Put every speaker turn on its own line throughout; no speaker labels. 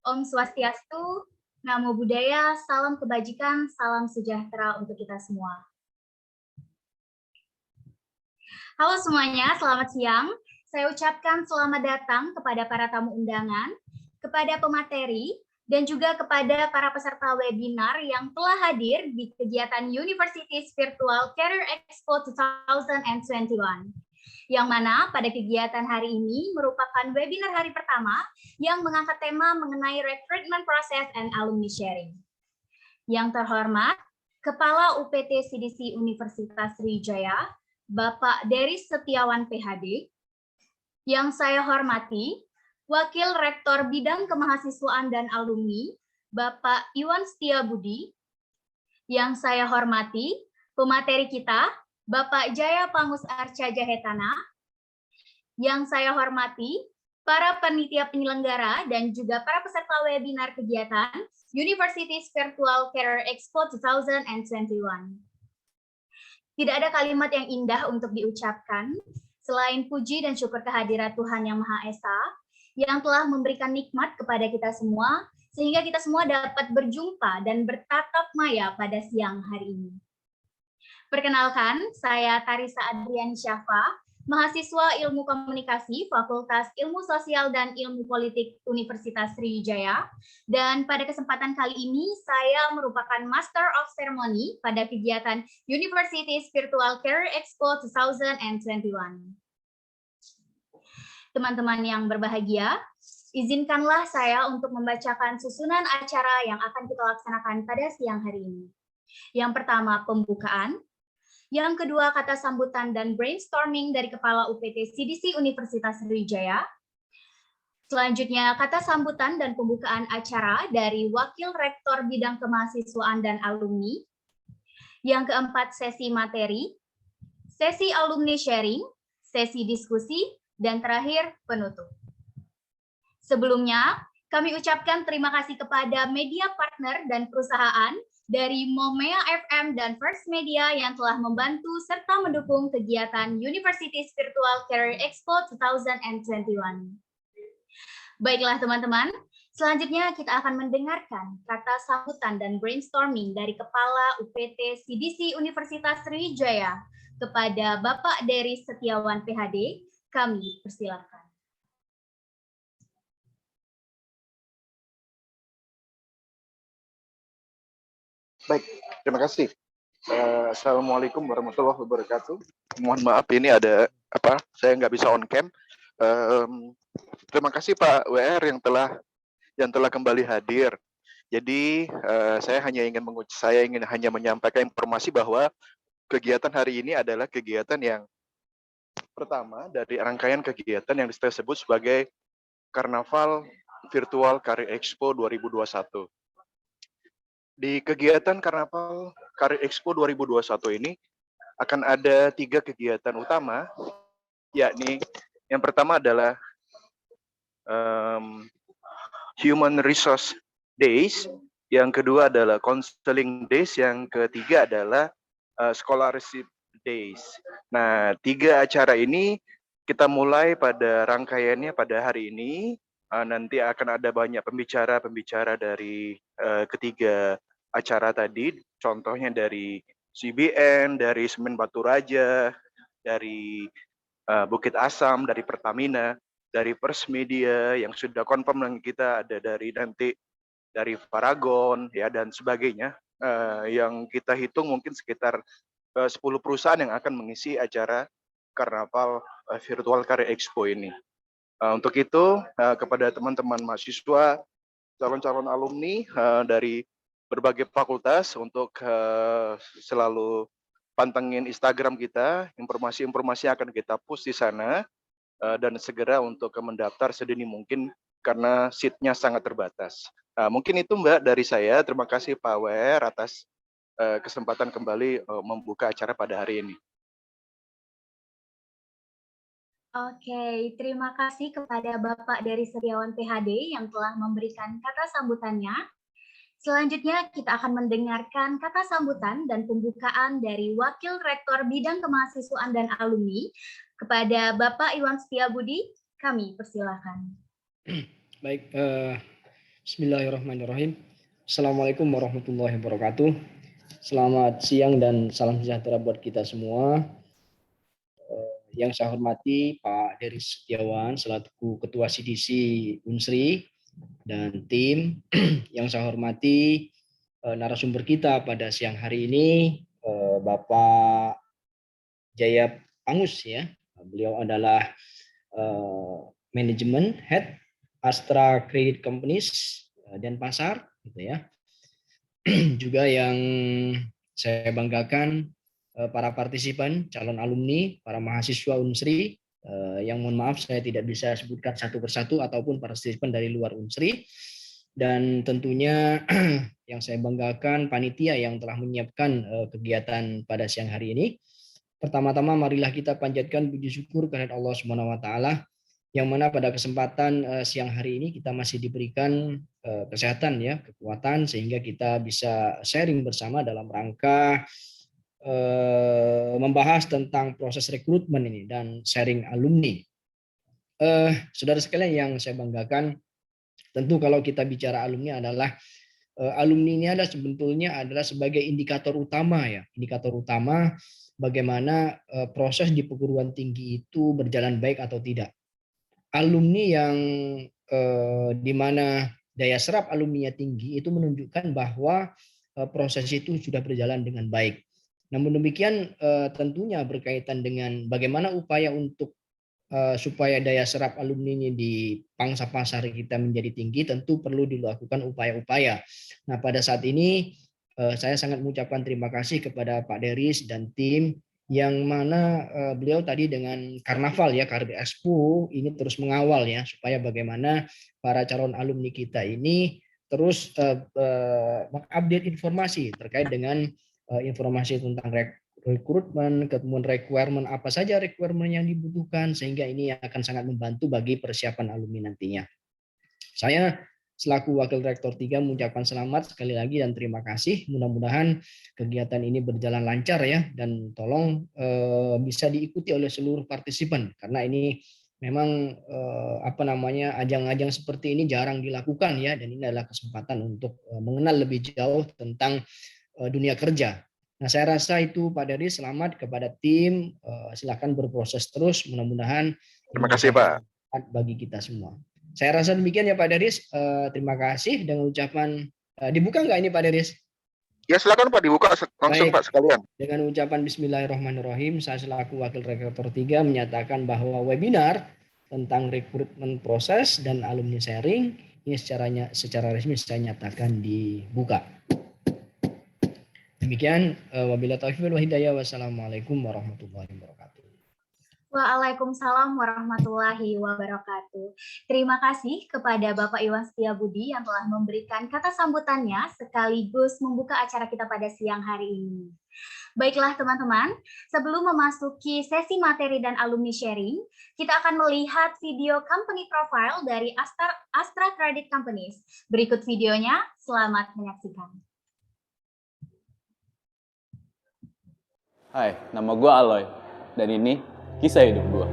Om Swastiastu, Namo Buddhaya, salam kebajikan, salam sejahtera untuk kita semua. Halo semuanya, selamat siang. Saya ucapkan selamat datang kepada para tamu undangan, kepada pemateri, dan juga kepada para peserta webinar yang telah hadir di kegiatan Universities Virtual Career Expo 2021. Yang mana pada kegiatan hari ini merupakan webinar hari pertama yang mengangkat tema mengenai recruitment process and alumni sharing. Yang terhormat, Kepala UPT CDC Universitas Sriwijaya, Bapak Dery Setiawan PhD. Yang saya hormati, Wakil Rektor Bidang Kemahasiswaan dan Alumni, Bapak Iwan Setiabudi. Yang saya hormati, pemateri kita, Bapak Jaya Pangus Arca Jahetana. Yang saya hormati, para panitia penyelenggara dan juga para peserta webinar kegiatan Universities Virtual Career Expo 2021. Tidak ada kalimat yang indah untuk diucapkan, selain puji dan syukur kehadirat Tuhan Yang Maha Esa, yang telah memberikan nikmat kepada kita semua, sehingga kita semua dapat berjumpa dan bertatap maya pada siang hari ini. Perkenalkan, saya Tarisa Adriani Syafa, mahasiswa Ilmu Komunikasi Fakultas Ilmu Sosial dan Ilmu Politik Universitas Sriwijaya. Dan pada kesempatan kali ini, saya merupakan Master of Ceremony pada kegiatan Universities Virtual Career Expo 2021. Teman-teman yang berbahagia, izinkanlah saya untuk membacakan susunan acara yang akan kita laksanakan pada siang hari ini. Yang pertama, pembukaan. Yang kedua, kata sambutan dan brainstorming dari Kepala UPT CDC Universitas Sriwijaya. Selanjutnya, kata sambutan dan pembukaan acara dari Wakil Rektor Bidang Kemahasiswaan dan Alumni. Yang keempat, sesi materi, sesi alumni sharing, sesi diskusi, dan terakhir, penutup. Sebelumnya, kami ucapkan terima kasih kepada media partner dan perusahaan dari Momea FM dan First Media yang telah membantu serta mendukung kegiatan Universities Virtual Career Expo 2021. Baiklah teman-teman, selanjutnya kita akan mendengarkan kata sambutan dan brainstorming dari Kepala UPT CDC Universitas Sriwijaya kepada Bapak Dery Setiawan PhD. Kami persilakan.
Baik, terima kasih. Assalamualaikum warahmatullahi wabarakatuh. Mohon maaf ini ada saya nggak bisa on cam. Terima kasih Pak WR yang telah kembali hadir. Jadi saya ingin hanya menyampaikan informasi bahwa kegiatan hari ini adalah kegiatan yang pertama dari rangkaian kegiatan yang disebut sebagai Karnaval Virtual Career Expo 2021. Di kegiatan Karnaval Career Expo 2021 ini akan ada 3 kegiatan utama, yakni yang pertama adalah Human Resource Days, yang kedua adalah Counseling Days, yang ketiga adalah Scholarship Days. Nah, 3 acara ini kita mulai pada rangkaiannya pada hari ini. Nanti akan ada banyak pembicara dari ketiga acara tadi, contohnya dari CBN, dari Semen Batu Raja, dari Bukit Asam, dari Pertamina, dari First Media yang sudah confirm dengan kita, ada dari Paragon ya dan sebagainya, yang kita hitung mungkin sekitar 10 perusahaan yang akan mengisi acara Karnaval Virtual Career Expo ini. Untuk itu, kepada teman-teman mahasiswa, calon-calon alumni dari berbagai fakultas untuk selalu pantengin Instagram kita, informasi-informasi akan kita post di sana, dan segera untuk mendaftar sedini mungkin karena seatnya sangat terbatas. Mungkin itu Mbak dari saya. Terima kasih Pak WR atas kesempatan kembali membuka acara pada hari ini.
Oke, terima kasih kepada Bapak Dery Setiawan PhD yang telah memberikan kata sambutannya. Selanjutnya kita akan mendengarkan kata sambutan dan pembukaan dari Wakil Rektor Bidang Kemahasiswaan dan Alumni kepada Bapak Iwan Setiabudi. Kami persilakan.
Baik, Bismillahirrahmanirrahim. Assalamualaikum warahmatullahi wabarakatuh. Selamat siang dan salam sejahtera buat kita semua. Yang saya hormati Pak Dery Setiawan selaku Ketua CDC Unsri dan tim. Yang saya hormati narasumber kita pada siang hari ini Bapak Jaya Pangus ya. Beliau adalah Manajemen Head Astra Credit Companies Denpasar gitu ya. Juga yang saya banggakan para partisipan, calon alumni, para mahasiswa Unsri yang mohon maaf saya tidak bisa sebutkan satu persatu ataupun partisipan dari luar Unsri. Dan tentunya yang saya banggakan panitia yang telah menyiapkan kegiatan pada siang hari ini. Pertama-tama marilah kita panjatkan puji syukur kehadirat Allah Subhanahu wa taala yang mana pada kesempatan siang hari ini kita masih diberikan kesehatan ya, kekuatan sehingga kita bisa sharing bersama dalam rangka membahas tentang proses rekrutmen ini dan sharing alumni. Saudara sekalian yang saya banggakan, tentu kalau kita bicara alumni adalah alumni ini adalah sebetulnya adalah sebagai indikator utama ya, indikator utama bagaimana proses di perguruan tinggi itu berjalan baik atau tidak. Alumni yang di mana daya serap alumninya tinggi itu menunjukkan bahwa proses itu sudah berjalan dengan baik. Namun demikian tentunya berkaitan dengan bagaimana upaya untuk supaya daya serap alumni ini di pangsa pasar kita menjadi tinggi, tentu perlu dilakukan upaya-upaya. Nah pada saat ini saya sangat mengucapkan terima kasih kepada Pak Deris dan tim yang mana beliau tadi dengan Karnaval ya, Karbi Expo ini terus mengawal ya supaya bagaimana para calon alumni kita ini terus mengupdate informasi terkait dengan informasi tentang rekrutmen, kemudian requirement apa saja requirement yang dibutuhkan sehingga ini akan sangat membantu bagi persiapan alumni nantinya. Saya selaku Wakil Rektor 3 mengucapkan selamat sekali lagi dan terima kasih. Mudah-mudahan kegiatan ini berjalan lancar ya dan tolong bisa diikuti oleh seluruh partisipan karena ini memang ajang-ajang seperti ini jarang dilakukan ya dan ini adalah kesempatan untuk mengenal lebih jauh tentang dunia kerja. Nah, saya rasa itu Pak Dery, selamat kepada tim, silakan berproses terus, mudah-mudahan
terima kasih Pak
bagi kita semua. Saya rasa demikian ya Pak Deris. Terima kasih dengan ucapan dibuka nggak ini Pak Deris?
Ya silakan Pak dibuka langsung. Baik, Pak sekalian.
Dengan ucapan Bismillahirrahmanirrahim, saya selaku Wakil Rektor 3 menyatakan bahwa webinar tentang rekrutmen proses dan alumni sharing ini secara resmi saya nyatakan dibuka. Demikian wabillahi taufiq wal hidayah. Wassalamualaikum warahmatullahi wabarakatuh.
Waalaikumsalam warahmatullahi wabarakatuh. Terima kasih kepada Bapak Iwan Setiabudi yang telah memberikan kata sambutannya sekaligus membuka acara kita pada siang hari ini. Baiklah teman-teman, sebelum memasuki sesi materi dan alumni sharing, kita akan melihat video company profile dari Astra Credit Companies. Berikut videonya, selamat menyaksikan.
Hai, nama gue Aloy, dan ini kisah hidup gue.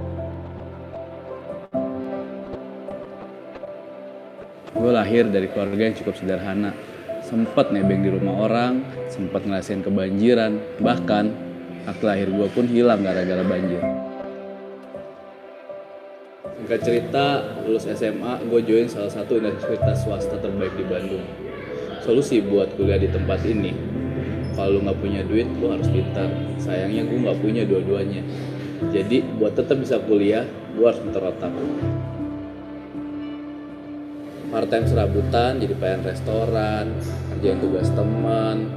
Gue lahir dari keluarga yang cukup sederhana. Sempat nebeng di rumah orang, sempat ngerasain kebanjiran, bahkan akte lahir gue pun hilang gara-gara banjir. Singkat cerita, lulus SMA, gue join salah satu universitas swasta terbaik di Bandung. Solusi buat kuliah di tempat ini, kalau lu nggak punya duit, lu harus pintar. Sayangnya gue nggak punya dua-duanya. Jadi buat tetap bisa kuliah, gue harus muter otak. Part-time serabutan, jadi pelayan restoran, kerjain tugas teman,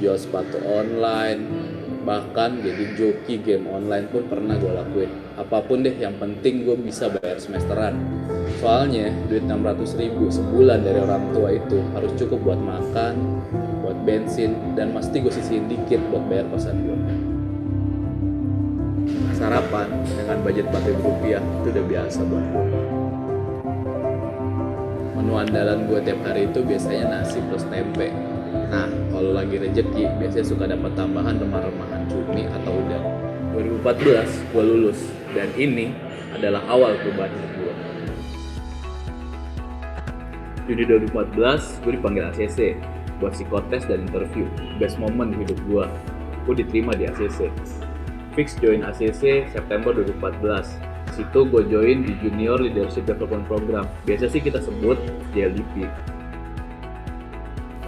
jual sepatu online, bahkan jadi joki game online pun pernah gue lakuin. Apapun deh, yang penting gue bisa bayar semesteran. Soalnya duit 600.000 sebulan dari orang tua itu harus cukup buat makan, buat bensin, dan mesti gue sisihin dikit buat bayar kosan gue. Sarapan dengan budget Rp4.000 itu udah biasa buat gue. Menu andalan gue tiap hari itu biasanya nasi plus tempe. Nah, kalau lagi rezeki biasanya suka dapat tambahan remah-remahan cumi atau udang. 2014 gue lulus dan ini adalah awal perubahan hidup gue. Juni 2014 gue dipanggil ACC buat psikotes dan interview. Best moment di hidup gue diterima di ACC. Fix join ACC September 2014. Situ gue join di Junior Leadership Development Program. Biasa sih kita sebut JLDP.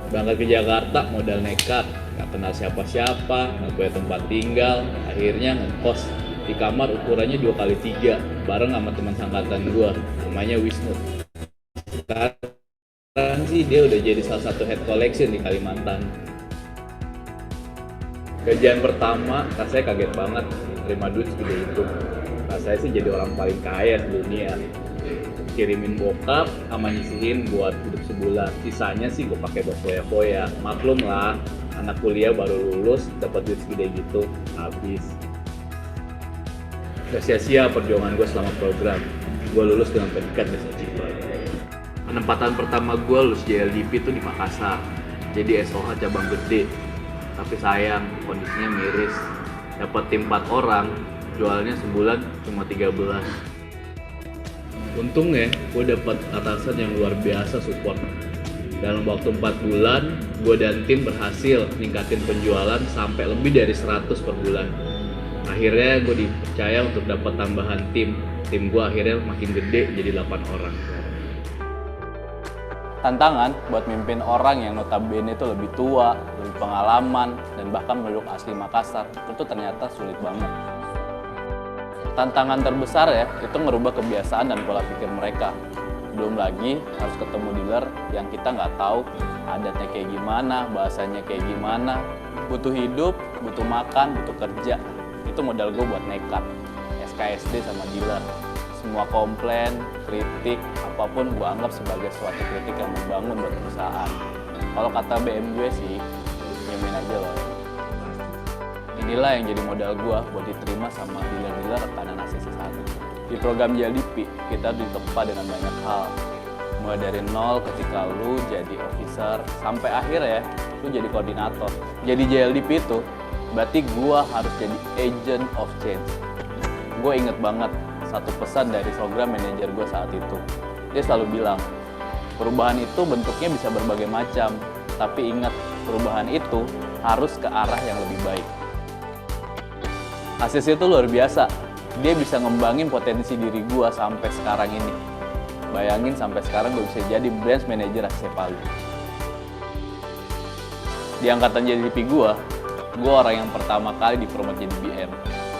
Berangkat ke Jakarta modal nekat, gak kenal siapa-siapa, gak punya tempat tinggal, akhirnya ngekos di kamar ukurannya 2x3 bareng sama teman sangkatan gue, namanya Wisnu. Sekarang sih dia udah jadi salah satu head collection di Kalimantan. Gajian pertama, rasanya kaget banget terima duit segede itu. Rasanya sih jadi orang paling kaya di dunia. Kirimin bokap sama nyisihin buat hidup sebulan. Sisanya sih gue pakai buat foya-foya. Maklum lah, anak kuliah baru lulus dapat duit segede gitu, habis. Gak sia-sia perjuangan gue selama program. Gue lulus dengan predikat bahasa Cipta. Penempatan pertama gue lulus JLDP itu di Makassar. Jadi SOH cabang gede. Tapi sayang, kondisinya miris. Dapat tim 4 orang, jualnya sebulan cuma 13. Untungnya, gue dapat atasan yang luar biasa support. Dalam waktu 4 bulan, gue dan tim berhasil ningkatin penjualan sampai lebih dari 100 per bulan. Akhirnya gue dipercaya untuk dapat tambahan tim. Tim gue akhirnya makin gede jadi 8 orang. Tantangan buat mimpin orang yang notabene itu lebih tua, lebih pengalaman, dan bahkan penduduk asli Makassar itu ternyata sulit banget. Tantangan terbesar ya, itu ngerubah kebiasaan dan pola pikir mereka. Belum lagi harus ketemu dealer yang kita nggak tahu adatnya kayak gimana, bahasanya kayak gimana. Butuh hidup, butuh makan, butuh kerja. Itu modal gue buat nekat, SKSD sama dealer. Semua komplain, kritik, apapun gue anggap sebagai suatu kritik yang membangun buat perusahaan. Kalau kata BM gue sih, diemin aja loh. Inilah yang jadi modal gue buat diterima sama dealer-dealer rekanan ACC saat itu. Di program JLDP, kita ditempa dengan banyak hal. Mulai dari nol ketika lu jadi officer, sampai akhir ya, lu jadi koordinator. Jadi JLDP itu, berarti gue harus jadi agent of change. Gue inget banget satu pesan dari program manajer gue saat itu. Dia selalu bilang, perubahan itu bentuknya bisa berbagai macam, tapi ingat, perubahan itu harus ke arah yang lebih baik. ACC itu luar biasa, dia bisa ngembangin potensi diri gue sampai sekarang ini. Bayangin sampai sekarang gue bisa jadi branch manager ACC Palu. Di angkatan JLDP gue orang yang pertama kali dipromote jadi BM.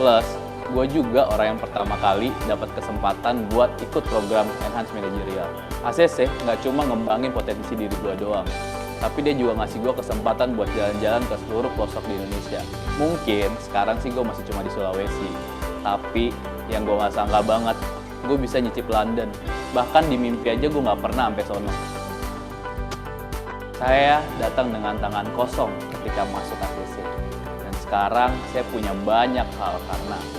Plus, gue juga orang yang pertama kali dapat kesempatan buat ikut program Enhanced Managerial. ACC nggak cuma ngembangin potensi diri gue doang, tapi dia juga ngasih gue kesempatan buat jalan-jalan ke seluruh pelosok di Indonesia. Mungkin sekarang sih gue masih cuma di Sulawesi, tapi yang gue nggak sangka banget, gue bisa nyicip London. Bahkan di mimpi aja gue nggak pernah sampai sono. Saya datang dengan tangan kosong ketika masuk ACC, dan sekarang saya punya banyak hal karena ACC.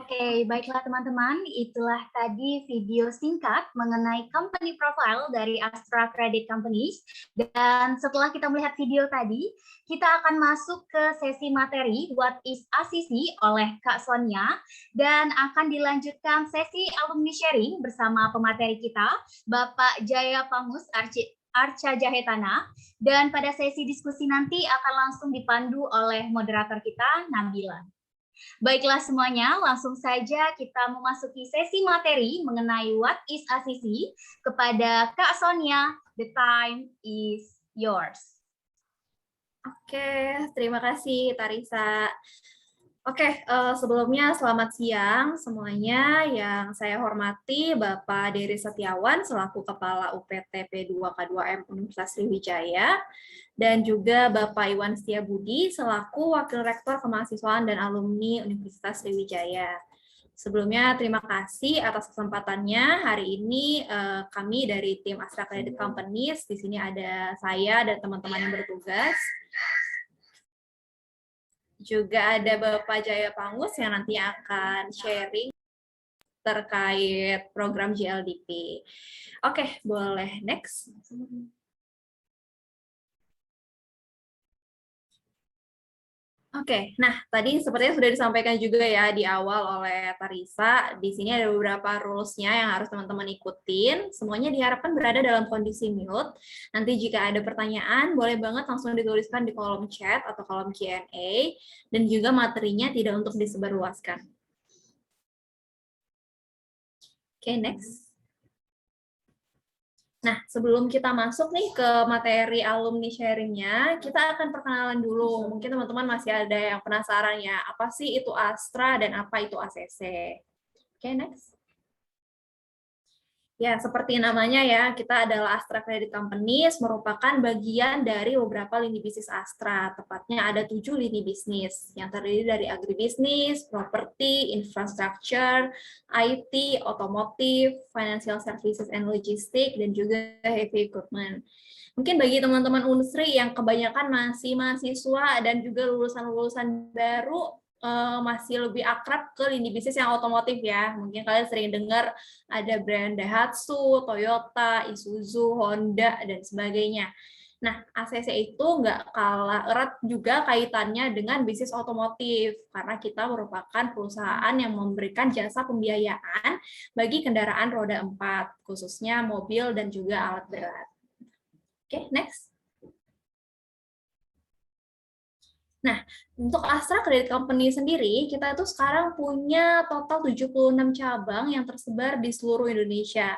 Oke, baiklah teman-teman, itulah tadi video singkat mengenai company profile dari Astra Credit Companies. Dan setelah kita melihat video tadi, kita akan masuk ke sesi materi What is ACC oleh Kak Sonia, dan akan dilanjutkan sesi alumni sharing bersama pemateri kita, Bapak Jaya Pangus Arca Jahetana, dan pada sesi diskusi nanti akan langsung dipandu oleh moderator kita, Nabila. Baiklah semuanya, langsung saja kita memasuki sesi materi mengenai What is ACC kepada Kak Sonia. The time is yours.
Oke, terima kasih Tarisa. Oke, sebelumnya selamat siang semuanya. Yang saya hormati Bapak Dery Setiawan selaku Kepala UPT P2K2M Universitas Sriwijaya, dan juga Bapak Iwan Setiabudi selaku Wakil Rektor Kemahasiswaan dan Alumni Universitas Sriwijaya. Sebelumnya terima kasih atas kesempatannya. Hari ini kami dari tim Astra Credit Companies, di sini ada saya dan teman-teman yang bertugas. Juga ada Bapak Jaya Pangus yang nanti akan sharing terkait program JLDP. Oke, boleh next. Oke, nah tadi sepertinya sudah disampaikan juga ya di awal oleh Tarisa. Di sini ada beberapa rules-nya yang harus teman-teman ikutin. Semuanya diharapkan berada dalam kondisi mute. Nanti jika ada pertanyaan, boleh banget langsung dituliskan di kolom chat atau kolom Q&A. Dan juga materinya tidak untuk disebarluaskan. Oke, next. Nah, sebelum kita masuk nih ke materi alumni sharing-nya, kita akan perkenalan dulu. Mungkin teman-teman masih ada yang penasaran ya, apa sih itu Astra dan apa itu ACC? Oke, next. Ya, seperti namanya ya, kita adalah Astra Credit Companies, merupakan bagian dari beberapa lini bisnis Astra. Tepatnya ada 7 lini bisnis, yang terdiri dari agribisnis, properti, infrastructure, IT, otomotif, financial services and logistics, dan juga heavy equipment. Mungkin bagi teman-teman Unsri yang kebanyakan masih mahasiswa dan juga lulusan-lulusan baru, masih lebih akrab ke lini bisnis yang otomotif ya. Mungkin kalian sering dengar ada brand Daihatsu, Toyota, Isuzu, Honda, dan sebagainya. Nah, ACC itu nggak kalah erat juga kaitannya dengan bisnis otomotif, karena kita merupakan perusahaan yang memberikan jasa pembiayaan bagi kendaraan roda 4, khususnya mobil dan juga alat berat. Oke, next. Nah, untuk Astra Credit Company sendiri, kita itu sekarang punya total 76 cabang yang tersebar di seluruh Indonesia.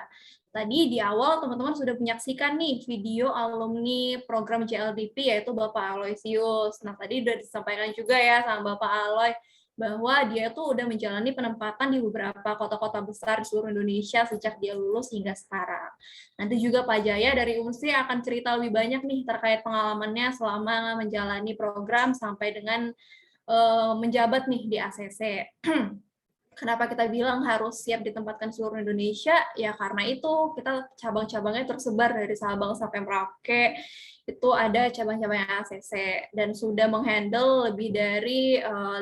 Tadi di awal teman-teman sudah menyaksikan nih video alumni program JLDP, yaitu Bapak Aloysius. Nah, tadi sudah disampaikan juga ya sama Bapak Aloy, bahwa dia tuh udah menjalani penempatan di beberapa kota-kota besar di seluruh Indonesia sejak dia lulus hingga sekarang. Nanti juga Pak Jaya dari Unsri akan cerita lebih banyak nih terkait pengalamannya selama menjalani program sampai dengan menjabat nih di ACC. Kenapa kita bilang harus siap ditempatkan seluruh Indonesia? Ya karena itu kita cabang-cabangnya tersebar dari Sabang sampai Merauke. Itu ada cabang-cabang ACC dan sudah menghandle lebih dari 50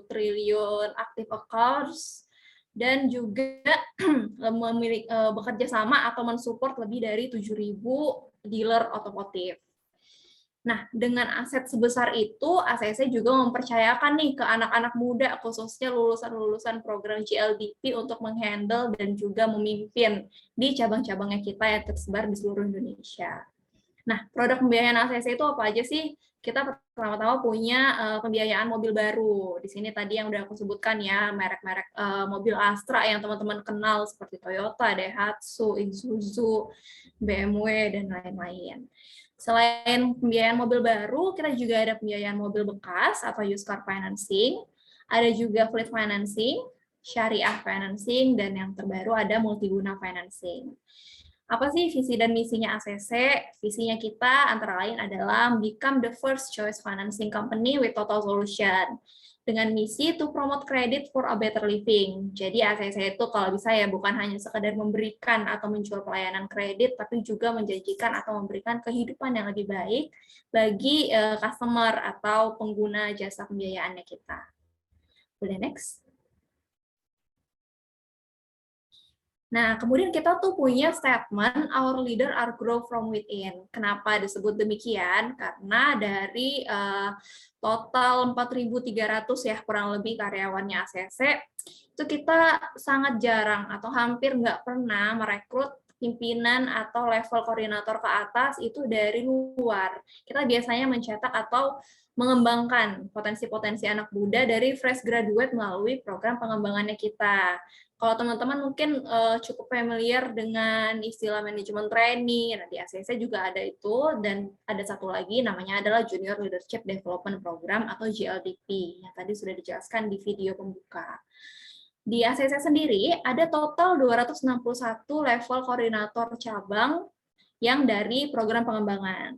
triliun active accounts dan juga bekerja sama atau mensupport lebih dari 7.000 dealer otomotif. Nah, dengan aset sebesar itu, ACC juga mempercayakan nih ke anak-anak muda, khususnya lulusan-lulusan program GLDP untuk menghandle dan juga memimpin di cabang-cabangnya kita yang tersebar di seluruh Indonesia. Nah, produk pembiayaan ACC itu apa aja sih? Kita pertama-tama punya pembiayaan mobil baru. Di sini tadi yang udah aku sebutkan ya, merek-merek mobil Astra yang teman-teman kenal seperti Toyota, Daihatsu, Isuzu, BMW, dan lain-lain. Selain pembiayaan mobil baru, kita juga ada pembiayaan mobil bekas atau used car financing, ada juga fleet financing, syariah financing, dan yang terbaru ada multiguna financing. Apa sih visi dan misinya ACC? Visinya kita antara lain adalah become the first choice financing company with total solution. Dengan misi to promote credit for a better living. Jadi ACC itu kalau bisa ya bukan hanya sekedar memberikan atau menjual pelayanan kredit, tapi juga menjanjikan atau memberikan kehidupan yang lebih baik bagi customer atau pengguna jasa pembiayaannya kita. Boleh next? Nah, kemudian kita tuh punya statement, our leader are grow from within. Kenapa disebut demikian? Karena dari total 4.300 ya, kurang lebih karyawannya ACC, itu kita sangat jarang atau hampir nggak pernah merekrut pimpinan atau level koordinator ke atas itu dari luar. Kita biasanya mencetak atau mengembangkan potensi-potensi anak muda dari fresh graduate melalui program pengembangannya kita. Kalau teman-teman mungkin cukup familiar dengan istilah manajemen trainee, nah di ACC juga ada itu, dan ada satu lagi namanya adalah Junior Leadership Development Program atau JLDP, yang tadi sudah dijelaskan di video pembuka. Di ACC sendiri ada total 261 level koordinator cabang yang dari program pengembangan.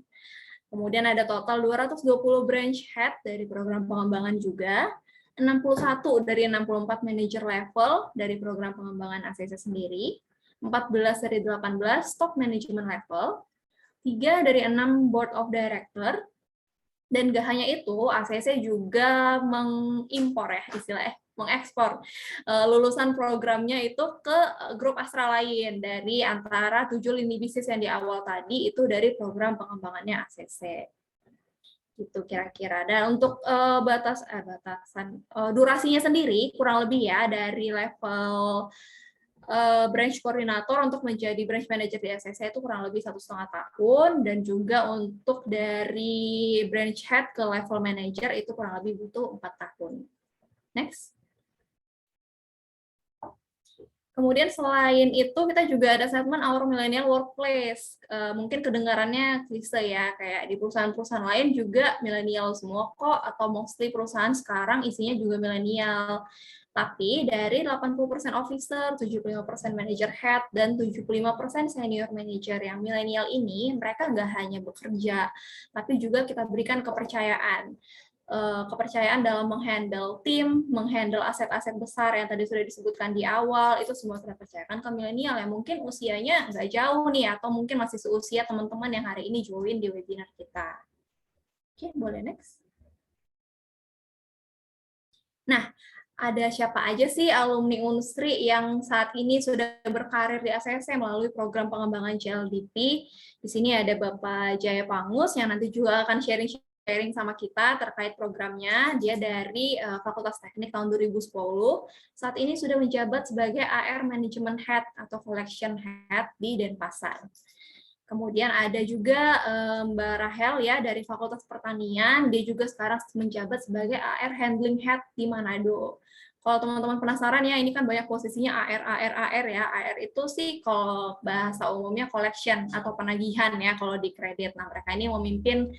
Kemudian ada total 220 branch head dari program pengembangan juga, 61 dari 64 manager level dari program pengembangan ACC sendiri, 14 dari 18 top management level, 3 dari 6 board of director, dan gak hanya itu, ACC juga mengimpor ya istilahnya, mengekspor lulusan programnya itu ke grup Astra lain dari antara 7 lini bisnis yang di awal tadi itu dari program pengembangannya ACC. gitu kira-kira. Dan untuk durasinya sendiri kurang lebih ya dari level branch koordinator untuk menjadi branch manager di SSC itu kurang lebih 1,5 tahun, dan juga untuk dari branch head ke level manager itu kurang lebih butuh 4 tahun. Next. Kemudian selain itu kita juga ada segmen Our Millennial Workplace. Mungkin kedengarannya klise ya, kayak di perusahaan-perusahaan lain juga milenial semua kok, atau mostly perusahaan sekarang isinya juga milenial. Tapi dari 80% officer, 75% manager head, dan 75% senior manager yang milenial ini, mereka nggak hanya bekerja, tapi juga kita berikan kepercayaan dalam menghandle tim, menghandle aset-aset besar yang tadi sudah disebutkan di awal, itu semua kita percayakan ke milenial yang mungkin usianya nggak jauh nih, atau mungkin masih seusia teman-teman yang hari ini join di webinar kita. Oke, boleh next. Nah, ada siapa aja sih alumni Unsri yang saat ini sudah berkarir di ACC melalui program pengembangan JLDP? Di sini ada Bapak Jaya Pangus yang nanti juga akan sharing sama kita terkait programnya. Dia dari Fakultas Teknik tahun 2010. Saat ini sudah menjabat sebagai AR Management Head atau Collection Head di Denpasar. Kemudian ada juga Mbak Rahel ya dari Fakultas Pertanian. Dia juga sekarang menjabat sebagai AR Handling Head di Manado. Kalau teman-teman penasaran ya, ini kan banyak posisinya AR ya. AR itu sih kalau bahasa umumnya collection atau penagihan ya kalau di kredit. Nah, mereka ini memimpin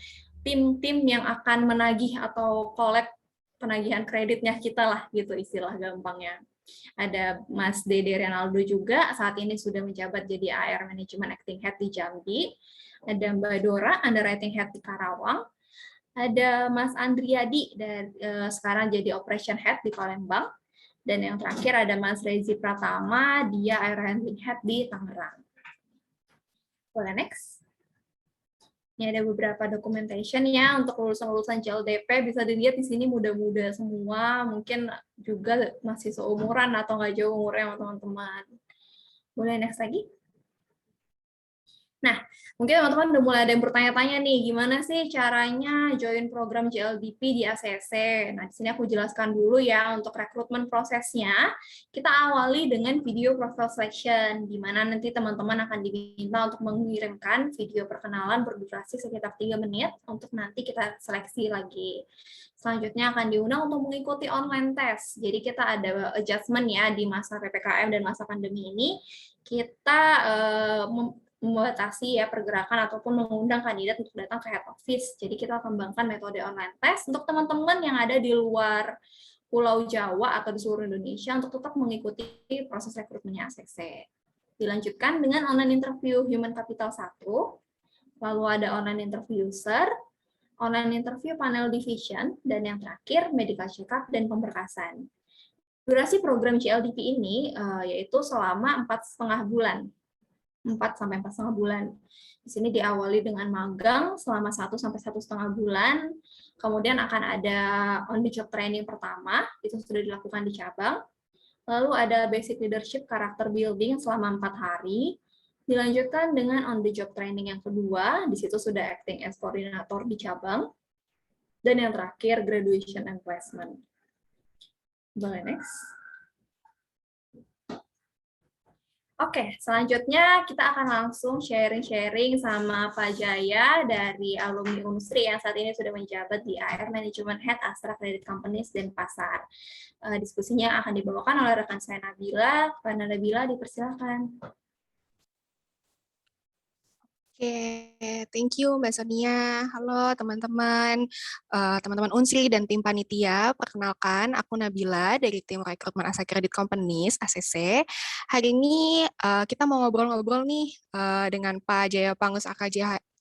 tim-tim yang akan menagih atau collect penagihan kreditnya kita lah gitu istilah gampangnya. Ada Mas Dede Renaldo juga saat ini sudah menjabat jadi AR Management Acting Head di Jambi. Ada Mbak Dora Underwriting Head di Karawang. Ada Mas Andriadi dan sekarang jadi Operation Head di Palembang. Dan yang terakhir ada Mas Rezi Pratama, dia AR Handling Head di Tangerang. Boleh next. Ini ada beberapa documentation ya untuk lulusan-lulusan JLDP, bisa dilihat di sini muda-muda semua, mungkin juga masih seumuran atau nggak jauh umurnya sama teman-teman. Boleh next lagi? Nah, mungkin teman-teman udah mulai ada yang bertanya-tanya nih, gimana sih caranya join program JLDP di ACC? Nah, di sini aku jelaskan dulu ya, untuk rekrutmen prosesnya, kita awali dengan video profile selection, di mana nanti teman-teman akan diminta untuk mengirimkan video perkenalan berdurasi sekitar 3 menit, untuk nanti kita seleksi lagi. Selanjutnya akan diundang untuk mengikuti online test. Jadi kita ada adjustment ya di masa PPKM dan masa pandemi ini, kita membatasi ya pergerakan ataupun mengundang kandidat untuk datang ke head office. Jadi kita kembangkan metode online test untuk teman-teman yang ada di luar Pulau Jawa atau di seluruh Indonesia untuk tetap mengikuti proses rekrutmennya ACC. Dilanjutkan dengan online interview Human Capital 1, lalu ada online interview user, online interview panel division, dan yang terakhir medical check-up dan pemberkasan. Durasi program JLDP ini yaitu selama 4,5 bulan. 4 sampai 4,5 bulan. Di sini diawali dengan magang selama 1 sampai 1,5 bulan. Kemudian akan ada on the job training pertama, itu sudah dilakukan di cabang. Lalu ada basic leadership character building selama 4 hari. Dilanjutkan dengan on the job training yang kedua, di situ sudah acting as koordinator di cabang. Dan yang terakhir graduation and placement. Boleh next. Oke, selanjutnya kita akan langsung sharing-sharing sama Pak Jaya dari alumni Unsri yang saat ini sudah menjabat di AR Management Head Astra Credit Companies Denpasar. Diskusinya akan dibawakan oleh rekan saya Nabila. Pak Nabila, dipersilakan.
Oke, thank you Mbak Sonia. Halo teman-teman, teman-teman Unsri dan tim panitia. Perkenalkan, aku Nabila dari tim rekrutmen Astra Credit Companies (ACC). Hari ini kita mau ngobrol-ngobrol nih dengan Pak Jaya Pangus Aka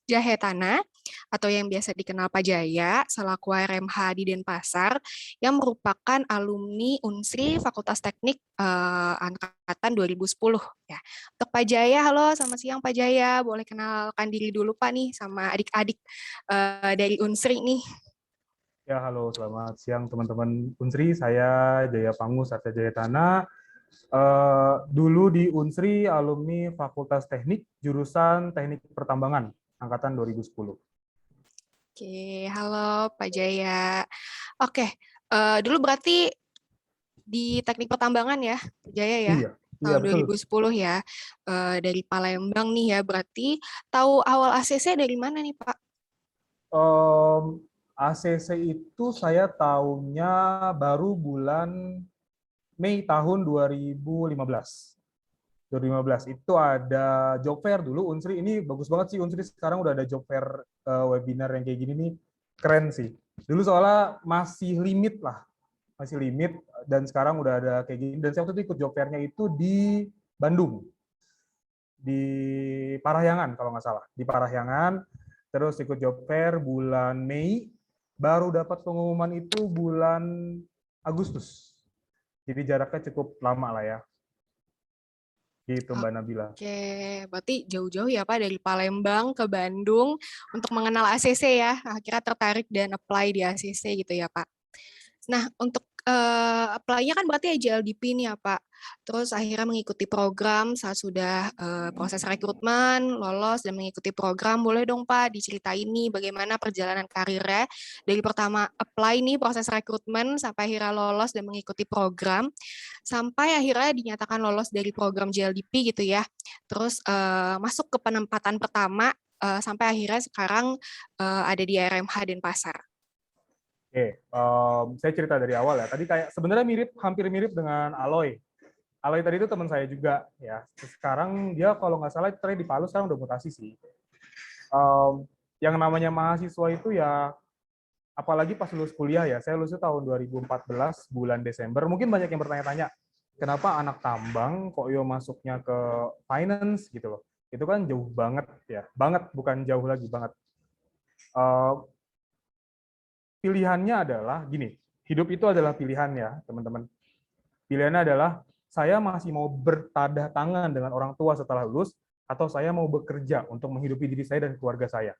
Jahetana atau yang biasa dikenal Pak Jaya selaku RMH di Denpasar yang merupakan alumni Unsri Fakultas Teknik angkatan 2010 ya. Untuk Pak Jaya, halo selamat siang Pak Jaya, boleh kenalkan diri dulu Pak nih sama adik-adik dari Unsri nih.
Ya, halo selamat siang teman-teman Unsri, saya Jaya Pangus Aka Jahetana. Dulu di Unsri alumni Fakultas Teknik jurusan Teknik Pertambangan angkatan 2010.
Oke, halo Pak Jaya. Oke, dulu berarti di teknik pertambangan ya, Pak Jaya ya,
Iya, iya
tahun
betul.
2010 ya, dari Palembang nih ya, berarti tahu awal ACC dari mana nih Pak?
ACC itu saya tahunya baru bulan Mei tahun 2015. 2015 itu ada job fair dulu Unsri, ini bagus banget sih Unsri sekarang udah ada job fair webinar yang kayak gini nih, keren sih. Dulu soalnya masih limit lah, masih limit, dan sekarang udah ada kayak gini. Dan saya waktu itu ikut job fairnya itu di Bandung, di Parahyangan kalau nggak salah, di Parahyangan. Terus ikut job fair bulan Mei, baru dapat pengumuman itu bulan Agustus. Jadi jaraknya cukup lama lah ya. Gitu Mbak Nabila.
Oke, berarti jauh-jauh ya Pak dari Palembang ke Bandung untuk mengenal ACC ya. Akhirnya tertarik dan apply di ACC gitu ya Pak. Nah, untuk apply-nya kan berarti JLDP nih ya Pak. Terus akhirnya mengikuti program saat sudah proses rekrutmen, lolos dan mengikuti program. Boleh dong Pak diceritain nih bagaimana perjalanan karirnya dari pertama apply nih proses rekrutmen sampai akhirnya lolos dan mengikuti program sampai akhirnya dinyatakan lolos dari program JLDP gitu ya. Terus masuk ke penempatan pertama sampai akhirnya sekarang ada di RMH Denpasar.
Oke, saya cerita dari awal ya. Tadi kayak sebenarnya hampir mirip dengan Aloy. Aloy tadi itu teman saya juga ya. Sekarang dia kalau nggak salah di Palu sekarang udah mutasi sih. Yang namanya mahasiswa itu ya, apalagi pas lulus kuliah ya. Saya lulus tahun 2014 bulan Desember. Mungkin banyak yang bertanya-tanya, kenapa anak tambang kok yo masuknya ke finance gitu loh. Itu kan jauh banget ya. Banget, bukan jauh lagi, banget. Pilihannya adalah gini, hidup itu adalah pilihan ya teman-teman. Pilihannya adalah saya masih mau bertadah tangan dengan orang tua setelah lulus, atau saya mau bekerja untuk menghidupi diri saya dan keluarga saya,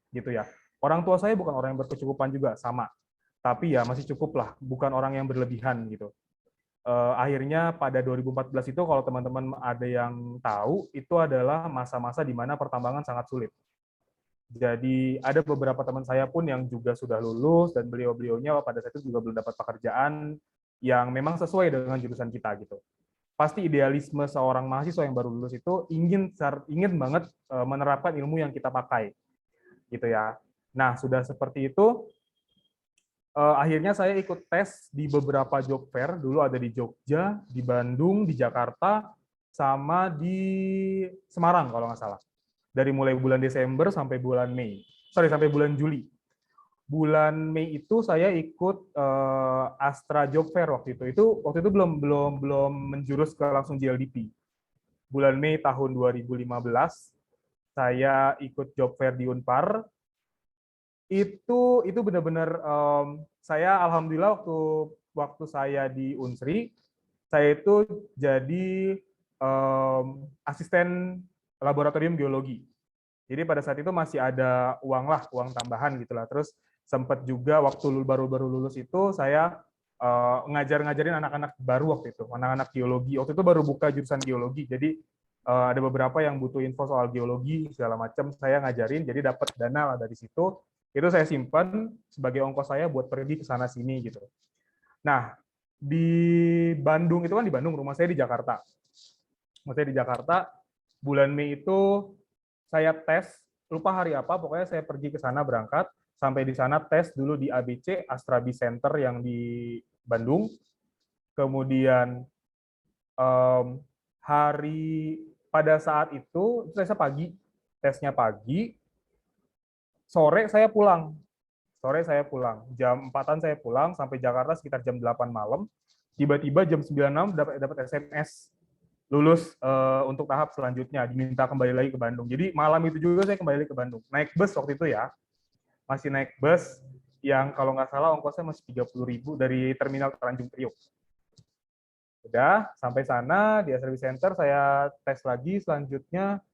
gitu ya. Orang tua saya bukan orang yang berkecukupan juga, sama, tapi ya masih cukup lah, bukan orang yang berlebihan gitu. Akhirnya pada 2014 itu kalau teman-teman ada yang tahu, itu adalah masa-masa di mana pertambangan sangat sulit. Jadi ada beberapa teman saya pun yang juga sudah lulus dan beliau-beliaunya pada saat itu juga belum dapat pekerjaan yang memang sesuai dengan jurusan kita gitu. Pasti idealisme seorang mahasiswa yang baru lulus itu ingin banget menerapkan ilmu yang kita pakai gitu ya. Nah, sudah seperti itu akhirnya saya ikut tes di beberapa job fair, dulu ada di Jogja, di Bandung, di Jakarta, sama di Semarang kalau nggak salah. Dari mulai bulan Desember sampai bulan Mei. Sampai bulan Juli. Bulan Mei itu saya ikut Astra Job Fair waktu itu. Waktu itu belum menjurus ke langsung JLDP. Bulan Mei tahun 2015 saya ikut job fair di Unpar. Itu benar-benar saya alhamdulillah waktu saya di Unsri, saya itu jadi asisten laboratorium geologi. Jadi pada saat itu masih ada uang tambahan gitulah. Terus sempat juga waktu baru lulus itu saya ngajarin anak-anak baru waktu itu, anak-anak geologi. Waktu itu baru buka jurusan geologi. Jadi ada beberapa yang butuh info soal geologi segala macam, saya ngajarin. Jadi dapat dana lah dari situ. Itu saya simpan sebagai ongkos saya buat pergi ke sana sini gitu. Nah, di Bandung itu kan di Bandung, rumah saya di Jakarta. Rumah saya di Jakarta. Bulan Mei itu saya tes, lupa hari apa, pokoknya saya pergi ke sana berangkat, sampai di sana tes dulu di ABC, Astra B Center yang di Bandung. Kemudian pada saat itu saya pagi, tesnya pagi, sore saya pulang. Jam 4-an saya pulang, sampai Jakarta sekitar jam 8 malam. Tiba-tiba jam 9 dapat SMS. Lulus untuk tahap selanjutnya, diminta kembali lagi ke Bandung. Jadi malam itu juga saya kembali ke Bandung. Naik bus waktu itu ya. Masih naik bus yang kalau nggak salah ongkosnya masih 30.000 dari terminal Tanjung Priok. Udah, sampai sana di Service Center saya tes lagi selanjutnya.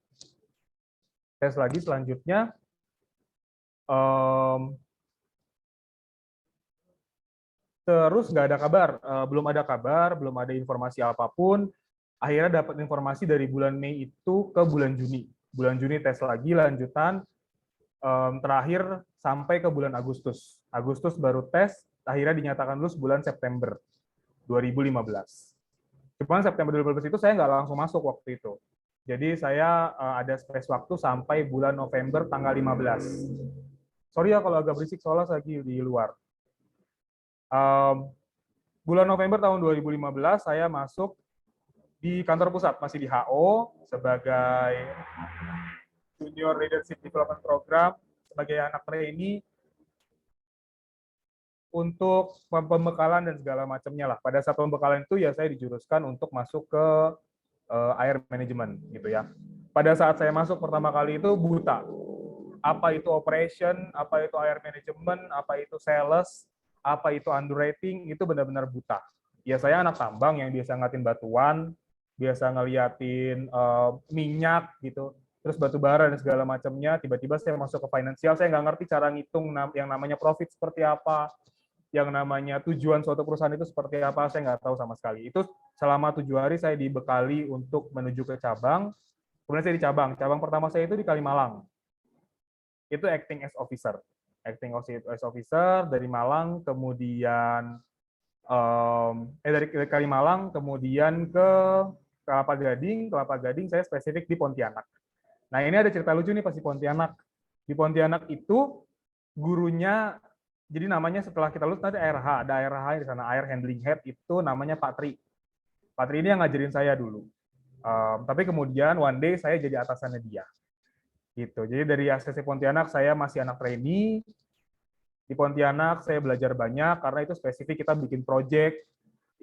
Terus nggak ada kabar, belum ada informasi apapun. Akhirnya dapat informasi dari bulan Mei itu ke bulan Juni. Bulan Juni tes lagi lanjutan. terakhir sampai ke bulan Agustus. Agustus baru tes, akhirnya dinyatakan lulus bulan September 2015. Cuman September 2015 itu saya nggak langsung masuk waktu itu. Jadi saya ada space waktu sampai bulan November tanggal 15. Sorry ya kalau agak berisik soalnya saya lagi di luar. Bulan November tahun 2015 saya masuk di kantor pusat, masih di HO sebagai Junior Leadership Development Program, sebagai anak trainee untuk pembekalan dan segala macamnya lah. Pada saat pembekalan itu ya saya dijuruskan untuk masuk ke air management gitu ya. Pada saat saya masuk pertama kali itu buta. Apa itu operation, apa itu air management, apa itu sales, apa itu underwriting, itu benar-benar buta. Ya saya anak tambang yang biasa ngeliatin batuan, biasa ngeliatin minyak gitu, terus batu bara dan segala macamnya. Tiba-tiba saya masuk ke finansial, saya nggak ngerti cara ngitung yang namanya profit seperti apa, yang namanya tujuan suatu perusahaan itu seperti apa, saya nggak tahu sama sekali. Itu selama 7 hari saya dibekali untuk menuju ke cabang. Kemudian saya di cabang. Cabang pertama saya itu di Kalimalang. Itu acting as officer. Acting as officer dari Malang, kemudian dari Kalimalang, kemudian ke Kelapa Gading saya spesifik di Pontianak. Nah ini ada cerita lucu nih pas di Pontianak. Di Pontianak itu gurunya, jadi namanya setelah kita lulus nanti ARH, ada ARH di sana, Air Handling Head, itu namanya Pak Tri. Pak Tri ini yang ngajarin saya dulu. Tapi kemudian one day saya jadi atasannya dia. Gitu. Jadi dari ACC Pontianak saya masih anak trainee. Di Pontianak saya belajar banyak karena itu spesifik kita bikin project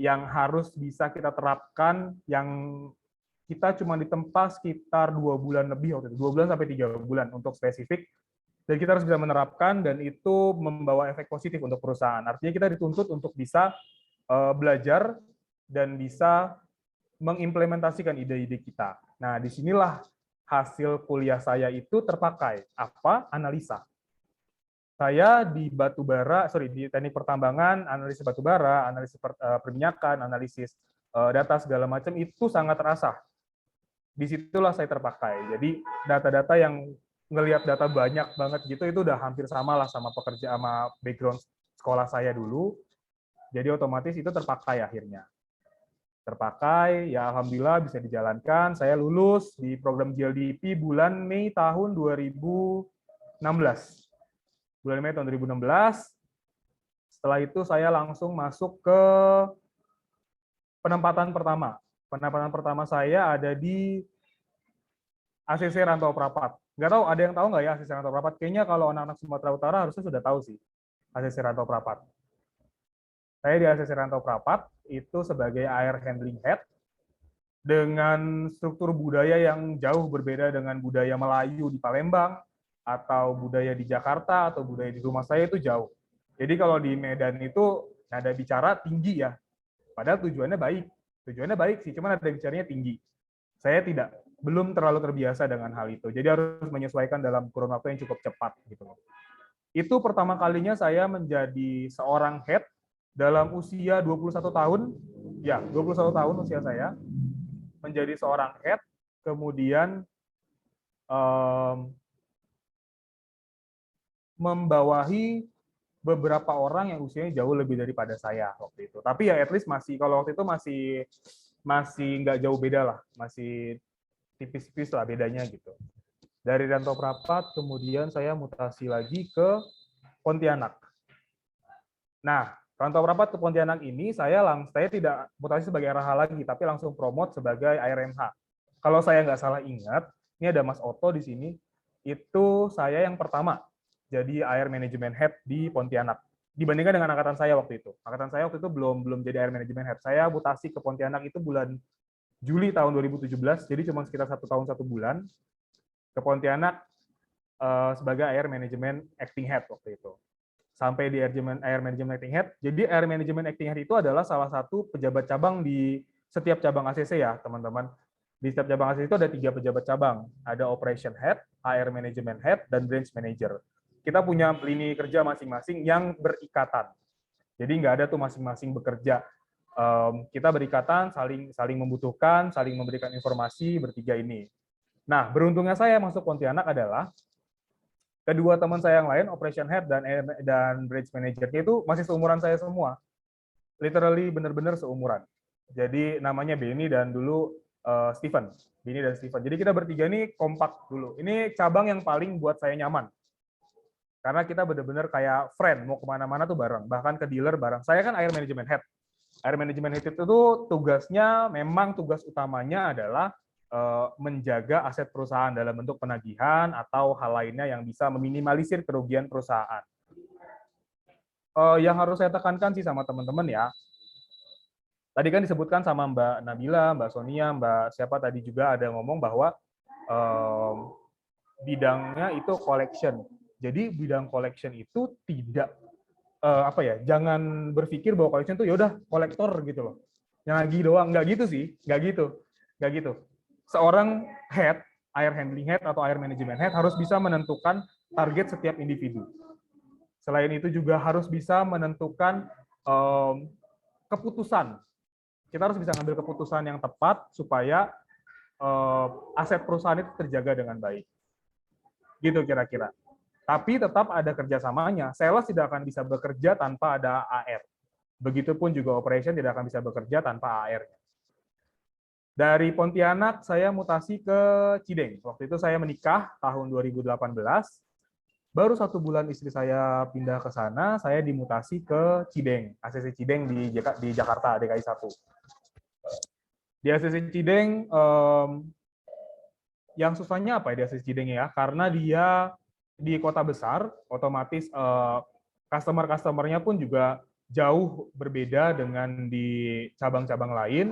yang harus bisa kita terapkan, yang kita cuma ditempa sekitar 2 bulan lebih waktu itu, 2 bulan sampai 3 bulan untuk spesifik. Dan kita harus bisa menerapkan dan itu membawa efek positif untuk perusahaan. Artinya kita dituntut untuk bisa belajar dan bisa mengimplementasikan ide-ide kita. Nah, disinilah hasil kuliah saya itu terpakai. Apa? Analisa. Saya di di teknik pertambangan, analisis batubara, analisis perminyakan, analisis data segala macam itu sangat terasa. Disitulah saya terpakai. Jadi data-data yang ngelihat data banyak banget gitu, itu udah hampir sama lah sama pekerja sama background sekolah saya dulu. Jadi otomatis itu terpakai akhirnya. Terpakai, ya alhamdulillah bisa dijalankan. Saya lulus di program GLDP bulan Mei tahun 2016. Bulan Mei tahun 2016. Setelah itu saya langsung masuk ke penempatan pertama. Penempatan pertama saya ada di ACC Rantau Prapat. Nggak tahu, ada yang tahu nggak ya ACC Rantau Prapat? Kayaknya kalau anak-anak Sumatera Utara harusnya sudah tahu sih ACC Rantau Prapat. Saya di ACC Rantau Prapat itu sebagai air handling head dengan struktur budaya yang jauh berbeda dengan budaya Melayu di Palembang atau budaya di Jakarta atau budaya di rumah saya itu jauh. Jadi kalau di Medan itu nada bicara tinggi ya. Padahal tujuannya baik. Tujuannya baik sih, cuman nada bicaranya tinggi. Saya belum terlalu terbiasa dengan hal itu. Jadi harus menyesuaikan dalam kurun waktu yang cukup cepat gitu. Itu pertama kalinya saya menjadi seorang head dalam usia 21 tahun, ya 21 tahun usia saya, menjadi seorang head, kemudian membawahi beberapa orang yang usianya jauh lebih daripada saya waktu itu. Tapi ya at least masih, kalau waktu itu masih nggak jauh beda lah, masih tipis-tipis lah bedanya gitu. Dari Rantau Prapat, kemudian saya mutasi lagi ke Pontianak. Nah, Rantau Prapat ke Pontianak ini saya tidak mutasi sebagai RH lagi, tapi langsung promote sebagai ARMH. Kalau saya nggak salah ingat, ini ada Mas Otto di sini, itu saya yang pertama jadi Air Management Head di Pontianak. Dibandingkan dengan angkatan saya waktu itu. Angkatan saya waktu itu belum jadi Air Management Head. Saya mutasi ke Pontianak itu bulan Juli tahun 2017, jadi cuma sekitar 1 tahun 1 bulan ke Pontianak sebagai Air Management Acting Head waktu itu. Sampai di Air Management Acting Head. Jadi Air Management Acting Head itu adalah salah satu pejabat cabang di setiap cabang ACC ya, teman-teman. Di setiap cabang ACC itu ada 3 pejabat cabang. Ada Operation Head, Air Management Head, dan Branch Manager. Kita punya lini kerja masing-masing yang berikatan. Jadi nggak ada tuh masing-masing bekerja. Kita berikatan, saling membutuhkan, saling memberikan informasi bertiga ini. Nah, beruntungnya saya masuk Pontianak adalah Kedua teman saya yang lain, operation head dan branch manajernya itu masih seumuran saya semua. Literally benar-benar seumuran. Jadi namanya Benny dan dulu Steven. Benny dan Steven. Jadi kita bertiga ini kompak dulu. Ini cabang yang paling buat saya nyaman. Karena kita benar-benar kayak friend, mau kemana-mana tuh bareng. Bahkan ke dealer bareng. Saya kan air management head. Air management head itu tugasnya, memang tugas utamanya adalah menjaga aset perusahaan dalam bentuk penagihan atau hal lainnya yang bisa meminimalisir kerugian perusahaan. Yang harus saya tekankan sih sama teman-teman ya, tadi kan disebutkan sama Mbak Nabila, Mbak Sonia, Mbak siapa tadi juga ada ngomong bahwa bidangnya itu collection. Jadi bidang collection itu tidak jangan berpikir bahwa collection itu yaudah kolektor gitu loh, nyagi doang, nggak gitu sih, nggak gitu. Seorang head, air handling head atau air management head harus bisa menentukan target setiap individu. Selain itu juga harus bisa menentukan keputusan. Kita harus bisa ngambil keputusan yang tepat supaya aset perusahaan itu terjaga dengan baik. Gitu kira-kira. Tapi tetap ada kerjasamanya. Sales tidak akan bisa bekerja tanpa ada AR. Begitupun juga operation tidak akan bisa bekerja tanpa AR-nya. Dari Pontianak, saya mutasi ke Cideng. Waktu itu saya menikah tahun 2018. Baru 1 bulan istri saya pindah ke sana, saya dimutasi ke Cideng, ACC Cideng di Jakarta, DKI 1. Di ACC Cideng, yang susahnya apa ya di ACC Cideng ya? Karena dia di kota besar, otomatis customer-customernya pun juga jauh berbeda dengan di cabang-cabang lain.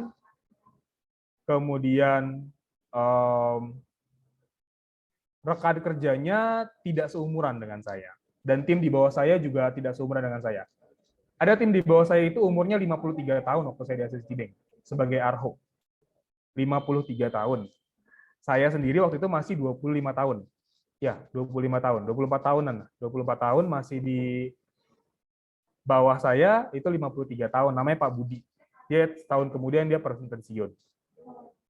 Kemudian rekan kerjanya tidak seumuran dengan saya. Dan tim di bawah saya juga tidak seumuran dengan saya. Ada tim di bawah saya itu umurnya 53 tahun waktu saya di ACC Cideng sebagai Arho. 53 tahun. Saya sendiri waktu itu masih 25 tahun. Ya, 25 tahun, 24 tahunan. 24 tahun masih di bawah saya, itu 53 tahun, namanya Pak Budi. Dia setahun kemudian dia pensiun.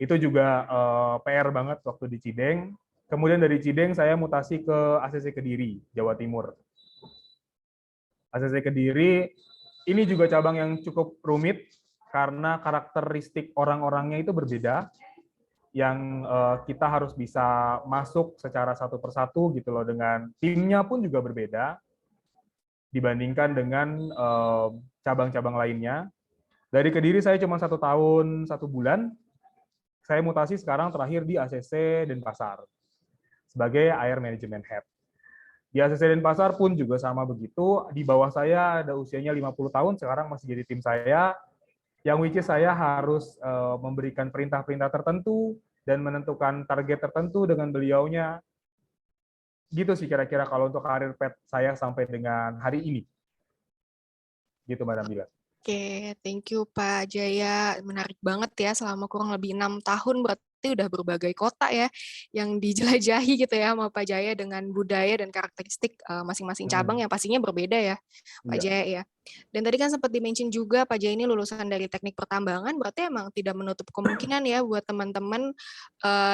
Itu juga PR banget waktu di Cideng. Kemudian dari Cideng saya mutasi ke ACC Kediri, Jawa Timur. ACC Kediri, ini juga cabang yang cukup rumit, karena karakteristik orang-orangnya itu berbeda, yang kita harus bisa masuk secara satu persatu gitu loh, dengan timnya pun juga berbeda dibandingkan dengan cabang-cabang lainnya. Dari Kediri saya cuma 1 tahun 1 bulan, saya mutasi sekarang terakhir di ACC Denpasar sebagai air management head. Di ACC Denpasar pun juga sama begitu, di bawah saya ada usianya 50 tahun, sekarang masih jadi tim saya, yang which is saya harus memberikan perintah-perintah tertentu dan menentukan target tertentu dengan beliaunya. Gitu sih kira-kira kalau untuk karir pet saya sampai dengan hari ini. Gitu, Mbak Nabila.
Oke, thank you Pak Jaya. Menarik banget ya, selama kurang lebih 6 tahun berarti udah berbagai kota ya yang dijelajahi gitu ya sama Pak Jaya, dengan budaya dan karakteristik masing-masing cabang yang pastinya berbeda ya Pak Jaya ya. Dan tadi kan sempat di-mention juga Pak Jaya ini lulusan dari teknik pertambangan, berarti emang tidak menutup kemungkinan ya buat teman-teman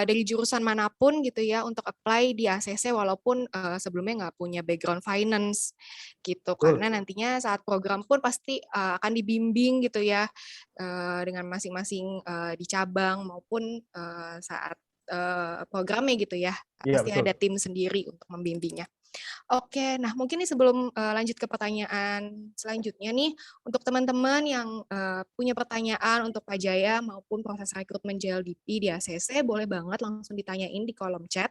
dari jurusan manapun gitu ya untuk apply di ACC walaupun sebelumnya nggak punya background finance gitu. Karena nantinya saat program pun pasti akan dibimbing gitu ya dengan masing-masing di cabang maupun saat programnya gitu ya.
Iya,
Pasti
betul.
ada tim sendiri untuk membimbingnya. Oke, nah mungkin nih sebelum lanjut ke pertanyaan selanjutnya nih, untuk teman-teman yang punya pertanyaan untuk Pak Jaya maupun proses rekrutmen JLDP di ACC, boleh banget langsung ditanyain di kolom chat.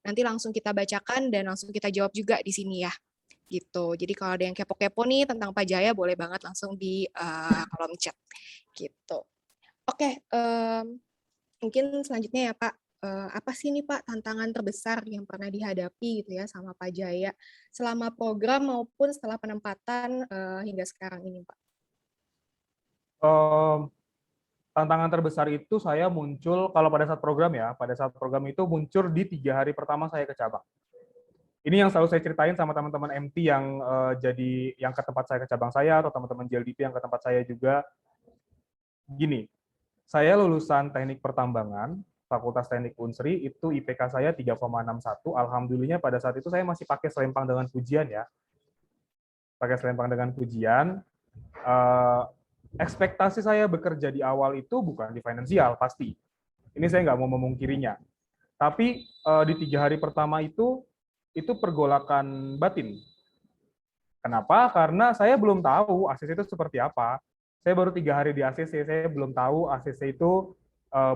Nanti langsung kita bacakan dan langsung kita jawab juga di sini ya. Gitu. Jadi kalau ada yang kepo-kepo nih tentang Pak Jaya, boleh banget langsung di kolom chat. Gitu. Oke, mungkin selanjutnya ya Pak. Apa sih nih Pak tantangan terbesar yang pernah dihadapi gitu ya sama Pak Jaya selama program maupun setelah penempatan hingga sekarang ini Pak?
Tantangan terbesar itu saya muncul kalau pada saat program ya, pada saat program itu muncul di 3 hari pertama saya ke cabang. Ini yang selalu saya ceritain sama teman-teman MT yang yang ke tempat saya ke cabang saya atau teman-teman JLDP yang ke tempat saya juga. Gini, saya lulusan teknik pertambangan, Fakultas Teknik Unsri, itu IPK saya 3,61. Alhamdulillahnya pada saat itu saya masih pakai selempang dengan pujian ya. Pakai selempang dengan pujian. Ekspektasi saya bekerja di awal itu bukan di finansial, pasti. Ini saya nggak mau memungkirinya. Tapi di 3 hari pertama itu pergolakan batin. Kenapa? Karena saya belum tahu ACC itu seperti apa. Saya baru 3 hari di ACC, saya belum tahu ACC itu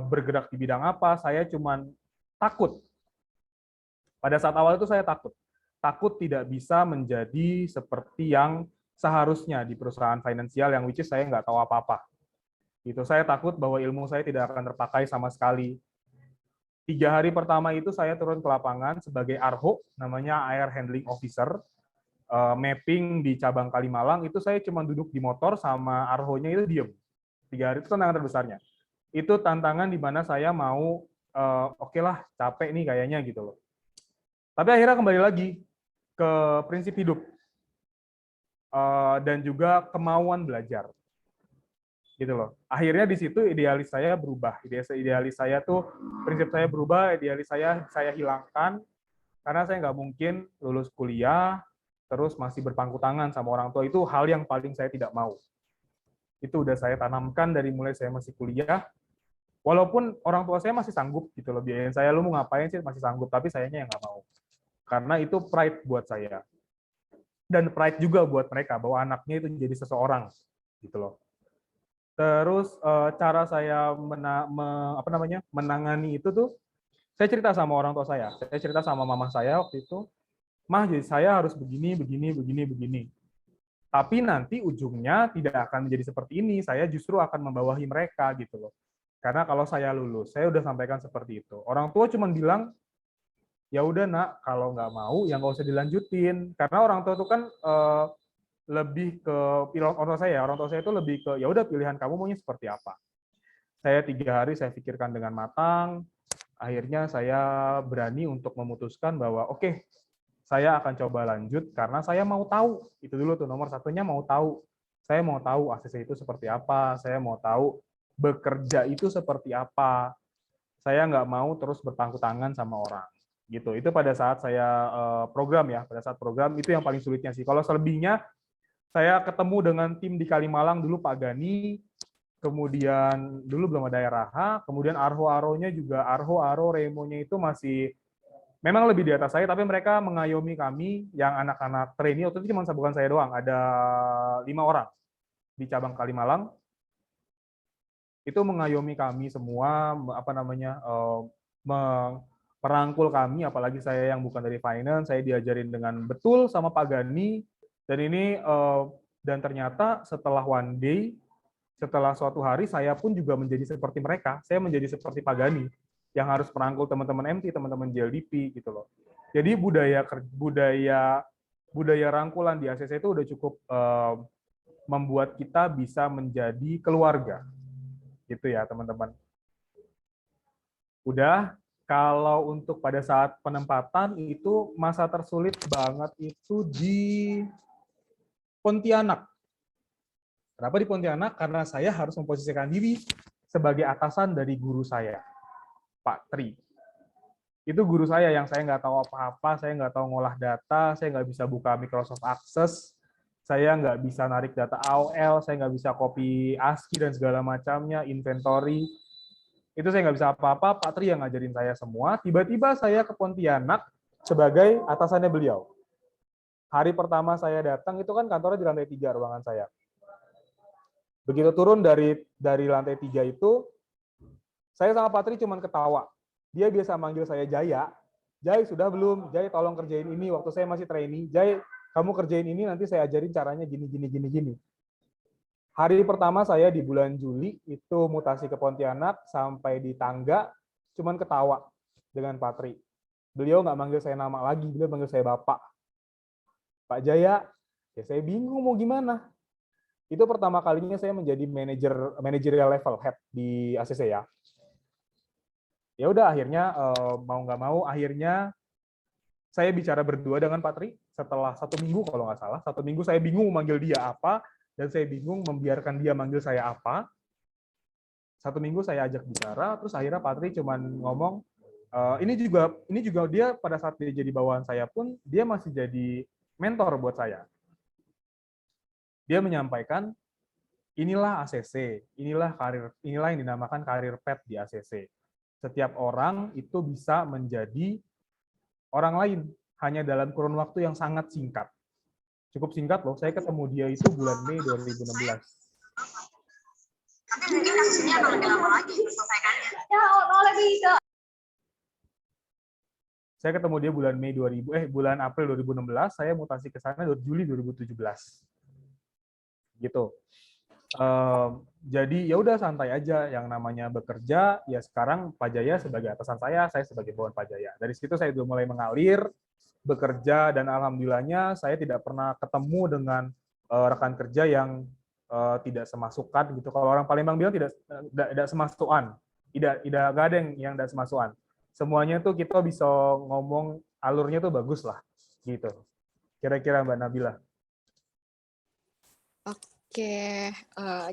bergerak di bidang apa. Saya cuman takut. Pada saat awal itu saya takut. Takut tidak bisa menjadi seperti yang seharusnya di perusahaan finansial yang which is saya nggak tahu apa-apa. Gitu. Saya takut bahwa ilmu saya tidak akan terpakai sama sekali. 3 hari pertama itu saya turun ke lapangan sebagai ARHO, namanya Air Handling Officer, mapping di cabang Kalimalang. Itu saya cuma duduk di motor sama ARHO-nya itu diem. 3 hari itu tantangan terbesarnya. Itu tantangan di mana saya mau, oke lah, capek nih kayaknya gitu loh. Tapi akhirnya kembali lagi ke prinsip hidup dan juga kemauan belajar. Gitu loh. Akhirnya di situ idealis saya berubah. Idealis saya tuh, prinsip saya berubah, idealis saya hilangkan, karena saya nggak mungkin lulus kuliah, terus masih berpangku tangan sama orang tua. Itu hal yang paling saya tidak mau. Itu udah saya tanamkan dari mulai saya masih kuliah, walaupun orang tua saya masih sanggup gitu loh, biayain saya, lu mau ngapain sih, masih sanggup, tapi sayanya yang nggak mau. Karena itu pride buat saya. Dan pride juga buat mereka, bahwa anaknya itu jadi seseorang. Gitu loh. Terus cara saya menangani itu tuh, saya cerita sama orang tua saya. Saya cerita sama mama saya waktu itu, Mah, jadi saya harus begini, begini, begini, begini. Tapi nanti ujungnya tidak akan menjadi seperti ini. Saya justru akan membawahi mereka gitu loh. Karena kalau saya lulus, saya udah sampaikan seperti itu. Orang tua cuma bilang, ya udah nak, kalau nggak mau ya nggak usah dilanjutin. Karena orang tua itu kan lebih ke orang tua saya itu lebih ke ya udah pilihan kamu maunya seperti apa. Saya 3 hari saya pikirkan dengan matang. Akhirnya saya berani untuk memutuskan bahwa oke, saya akan coba lanjut karena saya mau tahu. Itu dulu tuh nomor satunya, mau tahu. Saya mau tahu ACC itu seperti apa. Saya mau tahu bekerja itu seperti apa. Saya nggak mau terus berpangku tangan sama orang. Gitu. Itu pada saat saya program ya. Pada saat program itu yang paling sulitnya sih. Kalau selebihnya saya ketemu dengan tim di Kalimalang dulu, Pak Gani, kemudian dulu belum ada RH, kemudian Arho-Aronya juga, Arho, Remonya itu masih memang lebih di atas saya, tapi mereka mengayomi kami yang anak-anak trainee. Waktu itu cuma bukan saya doang, ada 5 orang di cabang Kalimalang. Itu mengayomi kami semua, merangkul kami, apalagi saya yang bukan dari finance, saya diajarin dengan betul sama Pak Gani. Dan ternyata setelah one day, setelah suatu hari, saya pun juga menjadi seperti mereka. Saya menjadi seperti Pak Gani, yang harus merangkul teman-teman MT, teman-teman JLDP gitu loh. Jadi budaya rangkulan di ACC itu udah cukup membuat kita bisa menjadi keluarga, gitu ya teman-teman. Udah, kalau untuk pada saat penempatan itu masa tersulit banget itu di Pontianak. Kenapa di Pontianak? Karena saya harus memposisikan diri sebagai atasan dari guru saya, Pak Tri. Itu guru saya yang saya nggak tahu apa-apa, saya nggak tahu ngolah data, saya nggak bisa buka Microsoft Access, saya nggak bisa narik data AOL, saya nggak bisa copy ASCII dan segala macamnya, inventory. Itu saya nggak bisa apa-apa, Pak Tri yang ngajarin saya semua. Tiba-tiba saya ke Pontianak sebagai atasannya beliau. Hari pertama saya datang, itu kan kantornya di lantai 3 ruangan saya. Begitu turun dari lantai 3 itu, saya sama Pak Tri cuma ketawa. Dia biasa manggil saya Jaya. Jai, sudah belum? Jai, tolong kerjain ini. Waktu saya masih trainee. Jai, kamu kerjain ini, nanti saya ajarin caranya gini. Hari pertama saya di bulan Juli, itu mutasi ke Pontianak, sampai di tangga, cuma ketawa dengan Pak Tri. Beliau nggak manggil saya nama lagi, beliau manggil saya Bapak. Pak Jaya, ya saya bingung mau gimana. Itu pertama kalinya saya menjadi managerial level head di ACC ya. Ya udah akhirnya mau nggak mau akhirnya saya bicara berdua dengan Pak Tri setelah 1 minggu kalau nggak salah. 1 minggu saya bingung manggil dia apa dan saya bingung membiarkan dia manggil saya apa. 1 minggu saya ajak bicara, terus akhirnya Patri cuman ngomong, ini juga dia pada saat dia jadi bawahan saya pun dia masih jadi mentor buat saya. Dia menyampaikan inilah ACC, inilah yang dinamakan karir path di ACC. Setiap orang itu bisa menjadi orang lain hanya dalam kurun waktu yang sangat singkat. Cukup singkat loh, saya ketemu dia itu bulan Mei 2016.
Tapi mungkin kasusnya akan lebih lama lagi selesaikannya.
Saya ketemu dia bulan April 2016, saya mutasi ke sana Juli 2017. Gitu. Jadi ya udah santai aja, yang namanya bekerja ya sekarang Pak Jaya sebagai atasan saya sebagai bawahan Pak Jaya. Dari situ saya udah mulai mengalir bekerja dan alhamdulillahnya saya tidak pernah ketemu dengan rekan kerja yang tidak semasukan gitu. Kalau orang Palembang bilang tidak semasukan, tidak ada yang tidak semasukan. Semuanya tuh kita bisa ngomong alurnya tuh bagus lah gitu. Kira-kira Mbak Nabila.
Oke,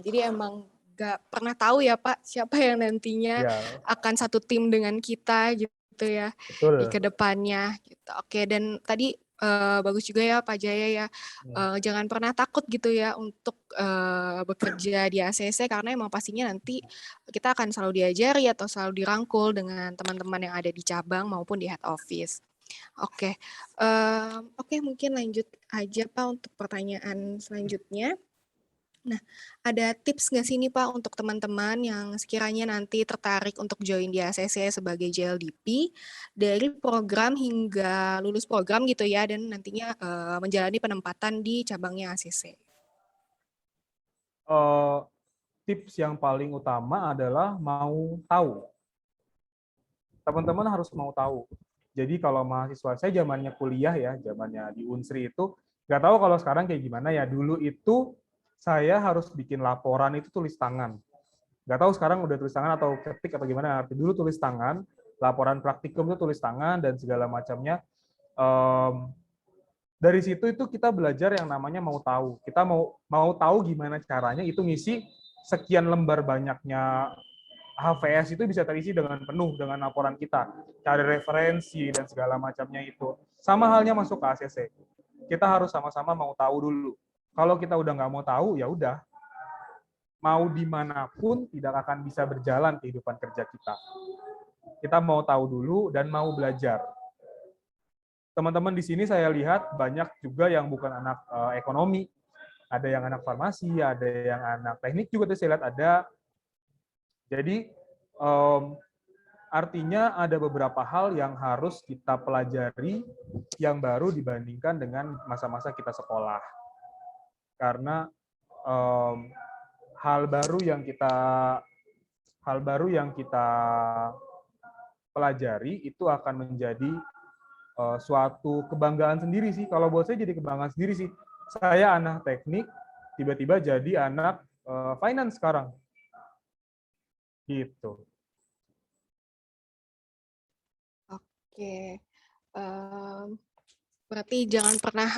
jadi emang nggak pernah tahu ya Pak siapa yang nantinya akan satu tim dengan kita gitu ya.
Betul.
Di kedepannya. Gitu. Oke, dan tadi bagus juga ya Pak Jaya ya. Jangan pernah takut gitu ya untuk bekerja di ACC karena emang pastinya nanti kita akan selalu diajari atau selalu dirangkul dengan teman-teman yang ada di cabang maupun di head office. Oke, mungkin lanjut aja Pak untuk pertanyaan selanjutnya. Nah, ada tips nggak sih nih Pak untuk teman-teman yang sekiranya nanti tertarik untuk join di ACC sebagai JLDP dari program hingga lulus program gitu ya dan nantinya menjalani penempatan di cabangnya ACC?
Tips yang paling utama adalah mau tahu. Teman-teman harus mau tahu. Jadi kalau mahasiswa saya zamannya kuliah ya, zamannya di Unsri itu, nggak tahu kalau sekarang kayak gimana ya. Dulu itu saya harus bikin laporan itu tulis tangan. Nggak tahu sekarang udah tulis tangan atau ketik atau gimana. Dulu tulis tangan, laporan praktikum itu tulis tangan dan segala macamnya. Dari situ itu kita belajar yang namanya mau tahu. Kita mau tahu gimana caranya itu ngisi sekian lembar banyaknya HVS itu bisa terisi dengan penuh dengan laporan kita, cari referensi dan segala macamnya itu. Sama halnya masuk ke ACC. Kita harus sama-sama mau tahu dulu. Kalau kita udah nggak mau tahu, ya udah. Mau dimanapun tidak akan bisa berjalan kehidupan kerja kita. Kita mau tahu dulu dan mau belajar. Teman-teman di sini saya lihat banyak juga yang bukan anak ekonomi. Ada yang anak farmasi, ada yang anak teknik juga saya lihat ada. Jadi artinya ada beberapa hal yang harus kita pelajari yang baru dibandingkan dengan masa-masa kita sekolah. Karena hal baru yang kita pelajari itu akan menjadi suatu kebanggaan sendiri sih. Kalau buat saya jadi kebanggaan sendiri sih. Saya anak teknik, tiba-tiba jadi anak finance sekarang. Gitu.
Oke, berarti jangan pernah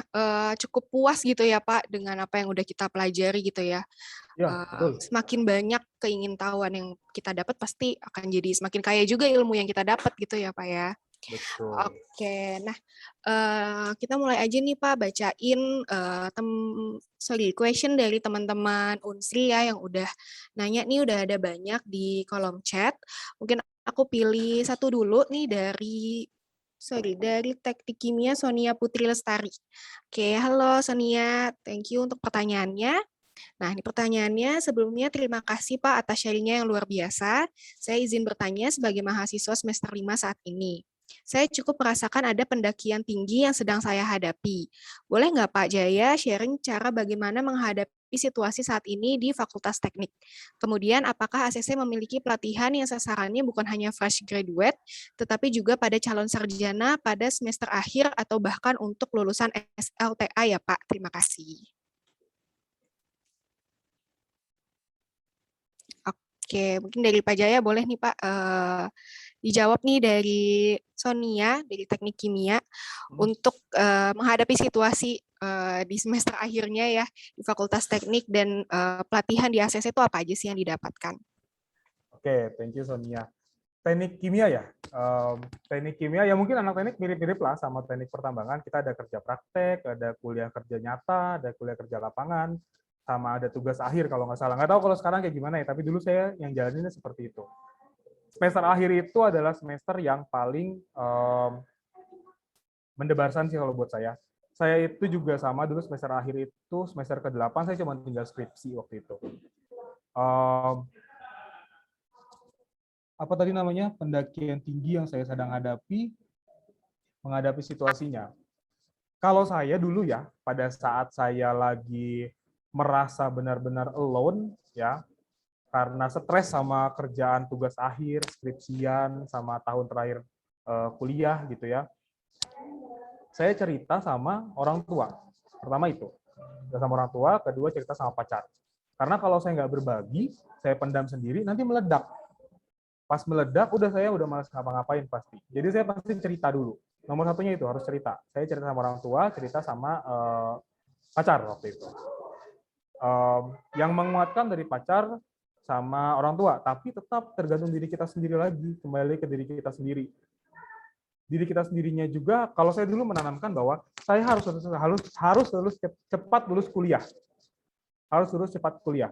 cukup puas gitu ya Pak dengan apa yang udah kita pelajari gitu ya.
Ya, betul.
Semakin banyak keingintahuan yang kita dapat pasti akan jadi semakin kaya juga ilmu yang kita dapat gitu ya Pak ya.
Betul.
Oke, nah kita mulai aja nih Pak bacain question dari teman-teman Unsri ya yang udah nanya nih, udah ada banyak di kolom chat. Mungkin aku pilih satu dulu nih dari Teknik Kimia Sonia Putri Lestari. Oke, halo Sonia, thank you untuk pertanyaannya. Nah, ini pertanyaannya. Sebelumnya terima kasih Pak atas sharingnya yang luar biasa. Saya izin bertanya sebagai mahasiswa semester 5 saat ini. Saya cukup merasakan ada pendakian tinggi yang sedang saya hadapi. Boleh nggak Pak Jaya sharing cara bagaimana menghadapi situasi saat ini di Fakultas Teknik? Kemudian, apakah ACC memiliki pelatihan yang sasarannya bukan hanya fresh graduate, tetapi juga pada calon sarjana pada semester akhir atau bahkan untuk lulusan SLTA ya Pak? Terima kasih. Oke, mungkin dari Pak Jaya boleh nih Pak dijawab nih dari Sonia dari Teknik Kimia untuk menghadapi situasi di semester akhirnya ya di Fakultas Teknik dan pelatihan di ACC itu apa aja sih yang didapatkan?
Oke, thank you Sonia. Teknik kimia ya, teknik kimia ya mungkin anak teknik mirip-mirip lah sama teknik pertambangan. Kita ada kerja praktek, ada kuliah kerja nyata, ada kuliah kerja lapangan, sama ada tugas akhir kalau nggak salah. Nggak tahu kalau sekarang kayak gimana ya, tapi dulu saya yang jalaninnya seperti itu. Semester akhir itu adalah semester yang paling mendebarkan sih kalau buat saya. Saya itu juga sama dulu semester akhir itu, semester ke-8 saya cuma tinggal skripsi waktu itu. Apa tadi namanya, pendakian tinggi yang saya sedang menghadapi situasinya. Kalau saya dulu ya, pada saat saya lagi merasa benar-benar alone, ya, karena stres sama kerjaan tugas akhir, skripsian, sama tahun terakhir kuliah gitu ya, saya cerita sama orang tua. Pertama itu, cerita sama orang tua, kedua cerita sama pacar. Karena kalau saya nggak berbagi, saya pendam sendiri, nanti meledak. Pas meledak, saya udah malas ngapa-ngapain pasti. Jadi saya pasti cerita dulu. Nomor satunya itu harus cerita. Saya cerita sama orang tua, cerita sama pacar waktu itu. Yang menguatkan dari pacar sama orang tua, tapi tetap tergantung diri kita sendiri lagi, kembali ke diri kita sendiri. Diri kita sendirinya juga, kalau saya dulu menanamkan bahwa saya harus cepat lulus kuliah. Harus lulus cepat kuliah.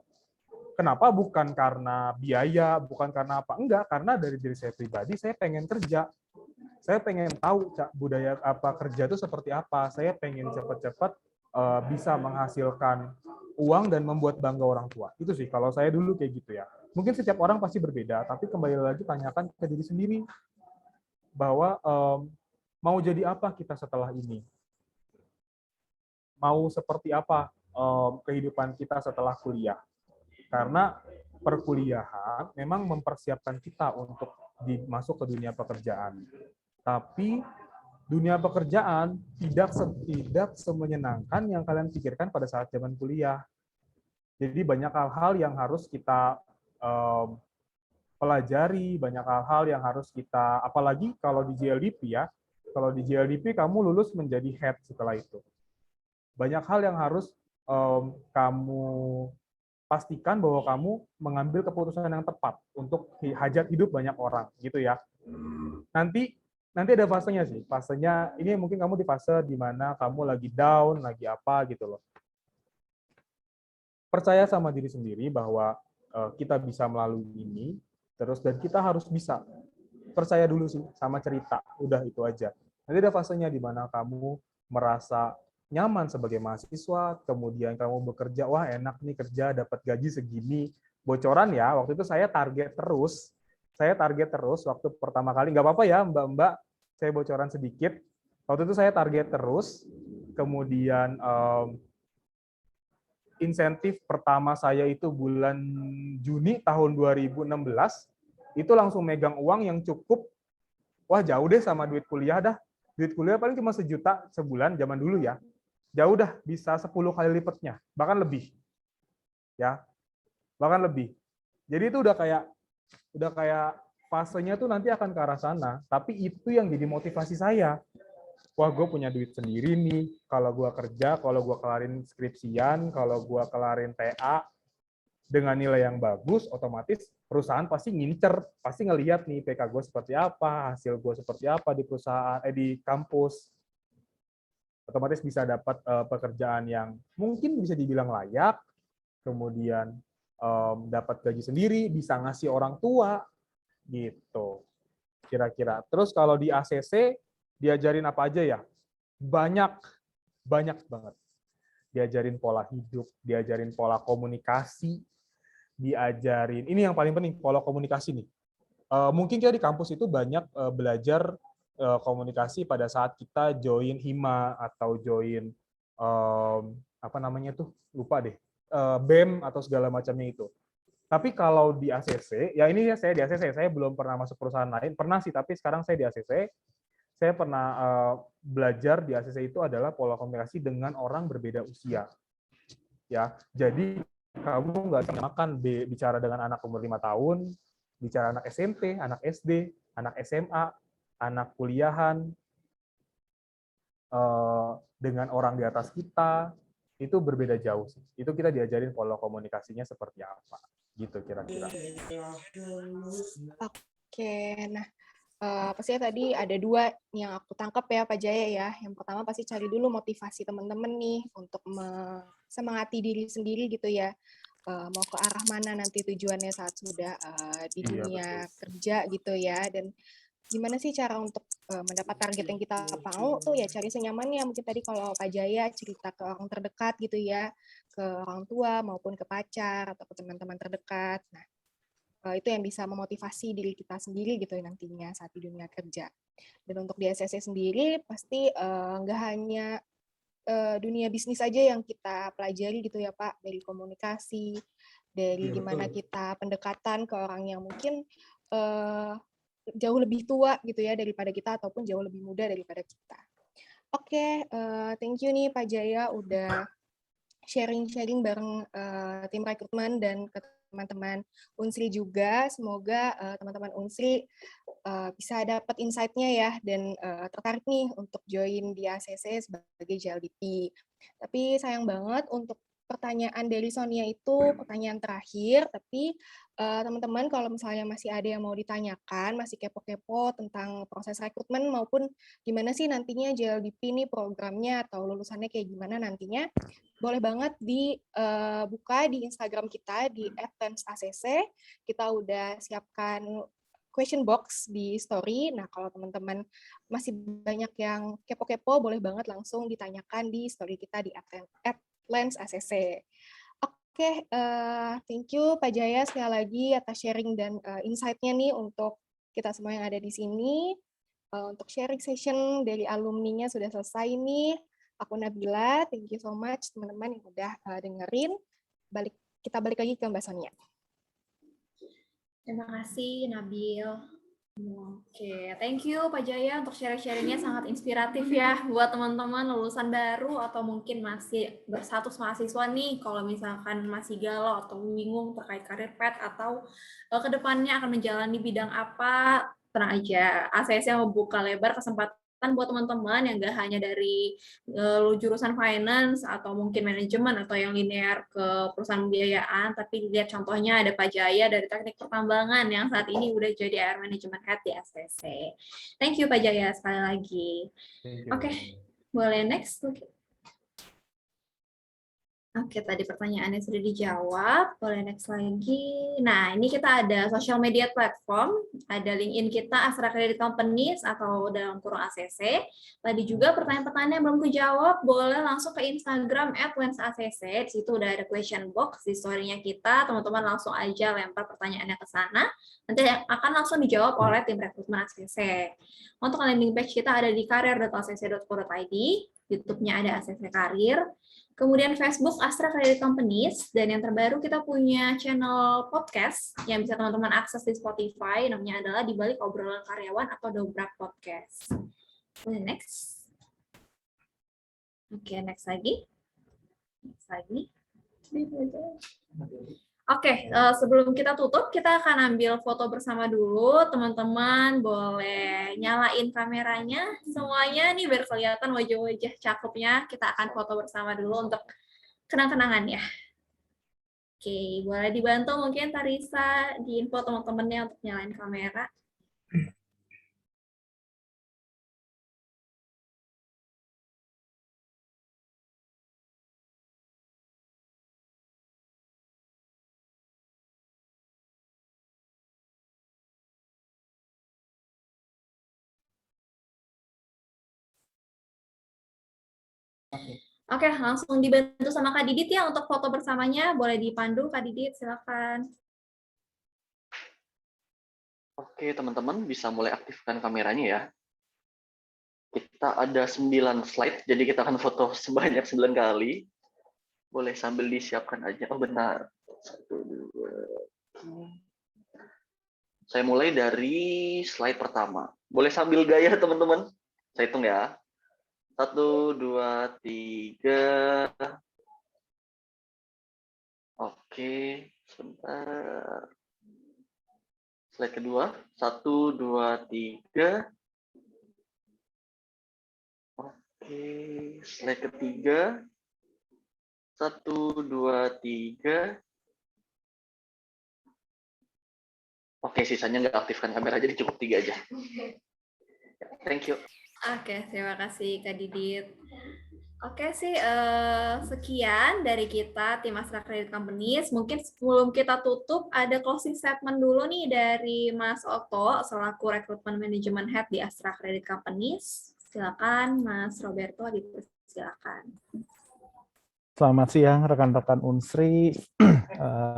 Kenapa? Bukan karena biaya, bukan karena apa. Enggak, karena dari diri saya pribadi, saya pengen kerja. Saya pengen tahu budaya apa kerja itu seperti apa. Saya pengen cepat-cepat bisa menghasilkan uang dan membuat bangga orang tua. Itu sih, kalau saya dulu kayak gitu ya. Mungkin setiap orang pasti berbeda, tapi kembali lagi tanyakan ke diri sendiri. Bahwa mau jadi apa kita setelah ini? Mau seperti apa kehidupan kita setelah kuliah? Karena perkuliahan memang mempersiapkan kita untuk masuk ke dunia pekerjaan. Tapi dunia pekerjaan tidak semenyenangkan yang kalian pikirkan pada saat zaman kuliah. Jadi banyak hal-hal yang harus kita pelajari, banyak hal-hal yang harus kita, apalagi kalau di JLDP ya, kalau di JLDP kamu lulus menjadi head setelah itu. Banyak hal yang harus kamu pastikan bahwa kamu mengambil keputusan yang tepat untuk hajat hidup banyak orang, gitu ya. Nanti ada fasenya sih. Fasenya ini mungkin kamu di fase di mana kamu lagi down, lagi apa gitu loh. Percaya sama diri sendiri bahwa kita bisa melalui ini, terus dan kita harus bisa. Percaya dulu sih sama cerita, udah itu aja. Nanti ada fasenya di mana kamu merasa nyaman sebagai mahasiswa, kemudian kamu bekerja, wah enak nih kerja, dapat gaji segini. Bocoran ya, waktu itu saya target terus waktu pertama kali, nggak apa-apa ya mbak-mbak, saya bocoran sedikit. Waktu itu saya target terus, kemudian insentif pertama saya itu bulan Juni tahun 2016, itu langsung megang uang yang cukup, wah jauh deh sama duit kuliah dah. Duit kuliah paling cuma 1 juta sebulan zaman dulu ya. Jauh dah, bisa 10 kali lipatnya, bahkan lebih. Ya. Bahkan lebih. Jadi itu udah kayak fasenya tuh nanti akan ke arah sana, tapi itu yang jadi motivasi saya. Wah, gue punya duit sendiri nih, kalau gue kerja, kalau gue kelarin skripsian, kalau gue kelarin TA, dengan nilai yang bagus, otomatis perusahaan pasti ngincer, pasti ngelihat nih PK gue seperti apa, hasil gue seperti apa di perusahaan, di kampus. Otomatis bisa dapat pekerjaan yang mungkin bisa dibilang layak, kemudian dapat gaji sendiri, bisa ngasih orang tua, gitu. Kira-kira. Terus kalau di ACC, diajarin apa aja ya? Banyak banget. Diajarin pola hidup, diajarin pola komunikasi, diajarin, ini yang paling penting, pola komunikasi nih. Mungkin kita di kampus itu banyak belajar komunikasi pada saat kita join HIMA atau join apa namanya tuh, lupa deh, BEM atau segala macamnya itu. Tapi kalau di ACC, ya ini ya saya di ACC, saya belum pernah masuk perusahaan lain, pernah sih, tapi sekarang saya di ACC, saya pernah belajar di ACC itu adalah pola komunikasi dengan orang berbeda usia. Ya, jadi kamu nggak bisa makan bicara dengan anak umur 5 tahun, bicara anak SMP, anak SD, anak SMA, anak kuliahan, dengan orang di atas kita, itu berbeda jauh sih. Itu kita diajarin pola komunikasinya seperti apa. Gitu kira-kira.
Oke, nah pastinya tadi ada dua yang aku tangkap ya Pak Jaya ya. Yang pertama pasti cari dulu motivasi teman-teman nih untuk semangati diri sendiri gitu ya. Mau ke arah mana nanti tujuannya saat sudah di
Iya,
dunia
betul.
kerja gitu ya. Dan gimana sih cara untuk mendapat target yang kita mau tuh ya cari senyamannya. Mungkin tadi kalau Pak Jaya cerita ke orang terdekat gitu ya, ke orang tua maupun ke pacar atau ke teman-teman terdekat. Nah, itu yang bisa memotivasi diri kita sendiri gitu ya nantinya saat di dunia kerja. Dan untuk di SSC sendiri pasti nggak hanya dunia bisnis aja yang kita pelajari gitu ya Pak, dari komunikasi, dari
Iya,
gimana
betul.
kita pendekatan ke orang yang mungkin jauh lebih tua gitu ya daripada kita ataupun jauh lebih muda daripada kita. Oke, thank you nih Pak Jaya udah sharing-sharing bareng tim rekrutmen dan ke teman-teman Unsri juga. Semoga teman-teman Unsri bisa dapat insight-nya ya dan tertarik nih untuk join di ACC sebagai JLDP. Tapi sayang banget untuk pertanyaan dari Sonia itu pertanyaan terakhir, tapi teman-teman kalau misalnya masih ada yang mau ditanyakan, masih kepo-kepo tentang proses rekrutmen maupun gimana sih nantinya JLDP ini programnya atau lulusannya kayak gimana nantinya, boleh banget dibuka di Instagram kita di @lensacc. Kita udah siapkan question box di story. Nah, kalau teman-teman masih banyak yang kepo-kepo, boleh banget langsung ditanyakan di story kita di @lensacc. Oke, thank you Pak Jaya sekali lagi atas sharing dan insight-nya nih untuk kita semua yang ada di sini. Untuk sharing session dari alumni-nya sudah selesai nih. Aku Nabila, thank you so much teman-teman yang udah dengerin. Kita balik lagi ke Mbak Sonia.
Terima kasih, Nabil. Oke, thank you Pak Jaya untuk sharing-sharingnya sangat inspiratif ya buat teman-teman lulusan baru atau mungkin masih berstatus mahasiswa nih kalau misalkan masih galau atau bingung terkait karir pet atau kedepannya akan menjalani bidang apa, tenang aja. ACC membuka lebar kesempatan buat teman-teman yang gak hanya dari jurusan finance atau mungkin manajemen atau yang linear ke perusahaan pembiayaan, tapi lihat contohnya ada Pak Jaya dari teknik pertambangan yang saat ini udah jadi Air Management Head di STC. Thank you Pak Jaya sekali lagi. Oke, boleh next. Oke, tadi pertanyaannya sudah dijawab. Boleh next lagi. Nah, ini kita ada social media platform. Ada LinkedIn kita, Astra Credit Companies, atau dalam kurung ACC. Tadi juga pertanyaan-pertanyaan yang belum kejawab, boleh langsung ke Instagram @lensacc. Di situ udah ada question box di story-nya kita. Teman-teman langsung aja lempar pertanyaannya ke sana. Nanti akan langsung dijawab oleh tim rekrutmen ACC. Untuk landing page kita ada di karir.acc.co.id. YouTube-nya ada ACC Karir. Kemudian Facebook Astra Credit Companies, dan yang terbaru kita punya channel podcast yang bisa teman-teman akses di Spotify, namanya adalah Di Balik Obrolan Karyawan atau Dobrak Podcast. Oke, next. Oke, next lagi. Next lagi. Oke, sebelum kita tutup, kita akan ambil foto bersama dulu. Teman-teman boleh nyalain kameranya semuanya nih biar kelihatan wajah-wajah cakepnya. Kita akan foto bersama dulu untuk kenang-kenangan ya. Oke, boleh dibantu mungkin Tarisa diinfo teman-temannya untuk nyalain kamera. Oke, langsung dibantu sama Kak Didit ya untuk foto bersamanya. Boleh dipandu, Kak Didit, silakan.
Oke, teman-teman bisa mulai aktifkan kameranya ya. Kita ada 9 slide, jadi kita akan foto sebanyak 9 kali. Boleh sambil disiapkan aja. Oh, bentar. 1, 2. Saya mulai dari slide pertama. Boleh sambil gaya, teman-teman. Saya hitung ya. 1, 2, 3. Oke, sebentar. Slide kedua. 1, 2, 3. Oke, slide ketiga. 1, 2, 3. Oke, sisanya nggak aktifkan kamera, jadi cukup 3 aja. Thank you.
Oke, terima kasih Kak Didit. Oke sih, sekian dari kita tim Astra Credit Companies. Mungkin sebelum kita tutup, ada closing statement dulu nih dari Mas Otto selaku Recruitment Management Head di Astra Credit Companies. Silakan Mas Roberto, silakan.
Selamat siang rekan-rekan Unsri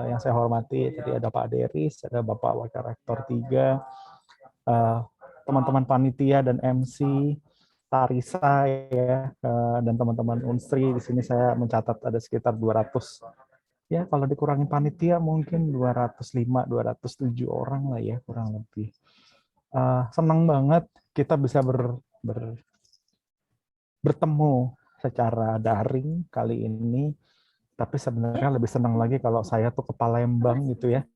yang saya hormati. Tadi ada Pak Deris, ada Bapak Wakil Rektor 3, teman-teman panitia dan MC, Tarisa ya, dan teman-teman Unsri. Di sini saya mencatat ada sekitar 200. Ya, kalau dikurangin panitia mungkin 205, 207 orang lah ya, kurang lebih. Senang banget kita bisa bertemu secara daring kali ini, tapi sebenarnya lebih senang lagi kalau saya tuh ke Palembang gitu ya.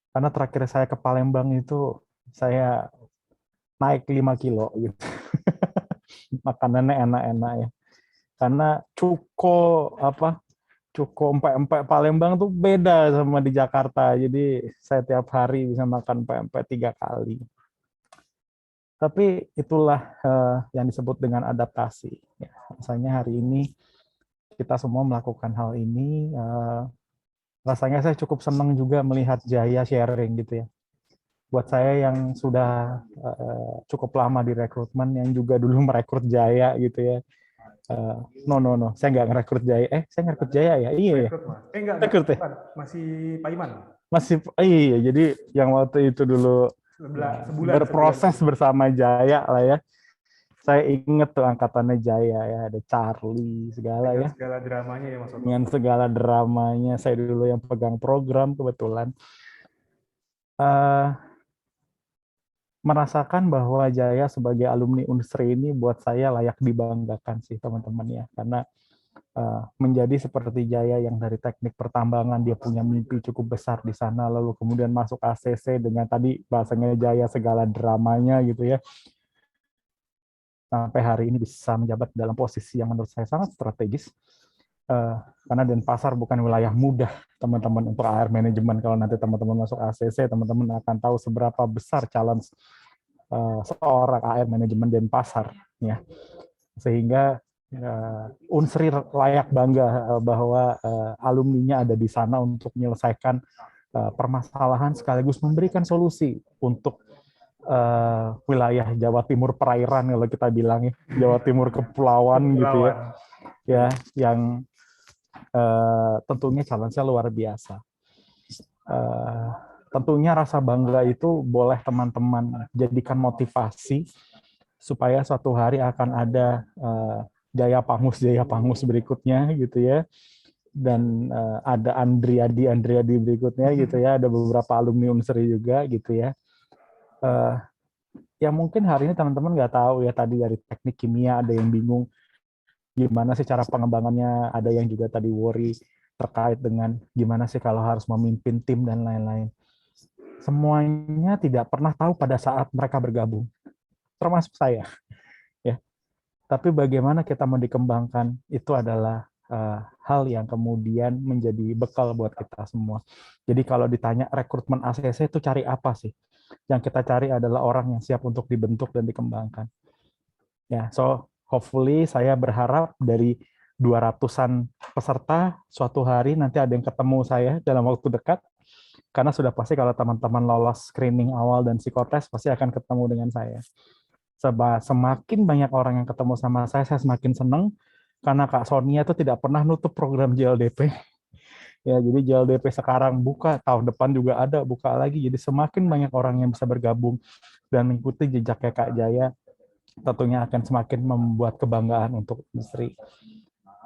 Karena terakhir saya ke Palembang itu saya naik 5 kilo gitu. Makanannya enak-enak ya. Karena cuko empek-empek Palembang tuh beda sama di Jakarta. Jadi saya tiap hari bisa makan empek-empek 3 kali. Tapi itulah yang disebut dengan adaptasi. Ya, misalnya hari ini kita semua melakukan hal ini. Rasanya saya cukup senang juga melihat Jaya sharing gitu ya. Buat saya yang sudah cukup lama di rekrutmen, yang juga dulu merekrut Jaya gitu ya. No, saya nggak ngerekrut Jaya. Saya ngerekrut Jaya ya? Iya ya.
Enggak, bukan. Masih Pak Iman.
Iya, jadi yang waktu itu dulu berproses bersama Jaya lah ya. Saya inget tuh angkatannya Jaya ya, ada Charlie segala ya.
Segala dramanya ya Mas Otto.
Dengan segala dramanya, saya dulu yang pegang program kebetulan. Merasakan bahwa Jaya sebagai alumni Unsri ini buat saya layak dibanggakan sih teman-teman ya. Karena menjadi seperti Jaya yang dari teknik pertambangan dia punya mimpi cukup besar di sana, lalu kemudian masuk ACC dengan tadi bahasanya Jaya segala dramanya gitu ya, sampai hari ini bisa menjabat dalam posisi yang menurut saya sangat strategis, karena Denpasar bukan wilayah mudah teman-teman untuk AR manajemen. Kalau nanti teman-teman masuk ACC, teman-teman akan tahu seberapa besar challenge seorang AR manajemen Denpasar ya, sehingga Unsri layak bangga bahwa alumninya ada di sana untuk menyelesaikan permasalahan sekaligus memberikan solusi untuk wilayah Jawa Timur perairan kalau kita bilang ya, Jawa Timur kepulauan gitu ya, yang tentunya challenge-nya luar biasa. Tentunya rasa bangga itu boleh teman-teman jadikan motivasi supaya suatu hari akan ada Jaya Pangus berikutnya gitu ya, dan ada Andriadi berikutnya gitu ya, ada beberapa alumni Unsri juga gitu ya. Ya mungkin hari ini teman-teman nggak tahu ya, tadi dari teknik kimia ada yang bingung gimana sih cara pengembangannya, ada yang juga tadi worry terkait dengan gimana sih kalau harus memimpin tim dan lain-lain. Semuanya tidak pernah tahu pada saat mereka bergabung, termasuk saya. Tapi bagaimana kita mau dikembangkan, itu adalah hal yang kemudian menjadi bekal buat kita semua. Jadi kalau ditanya rekrutmen ACC itu cari apa sih? Yang kita cari adalah orang yang siap untuk dibentuk dan dikembangkan. Ya, so hopefully saya berharap dari 200-an peserta, suatu hari nanti ada yang ketemu saya dalam waktu dekat, karena sudah pasti kalau teman-teman lolos screening awal dan psikotes, pasti akan ketemu dengan saya. Semakin banyak orang yang ketemu sama saya semakin senang, karena Kak Sonia itu tidak pernah nutup program JLDP. Ya, jadi JLDP sekarang buka, tahun depan juga ada, buka lagi. Jadi semakin banyak orang yang bisa bergabung dan mengikuti jejaknya Kak Jaya, tentunya akan semakin membuat kebanggaan untuk industri.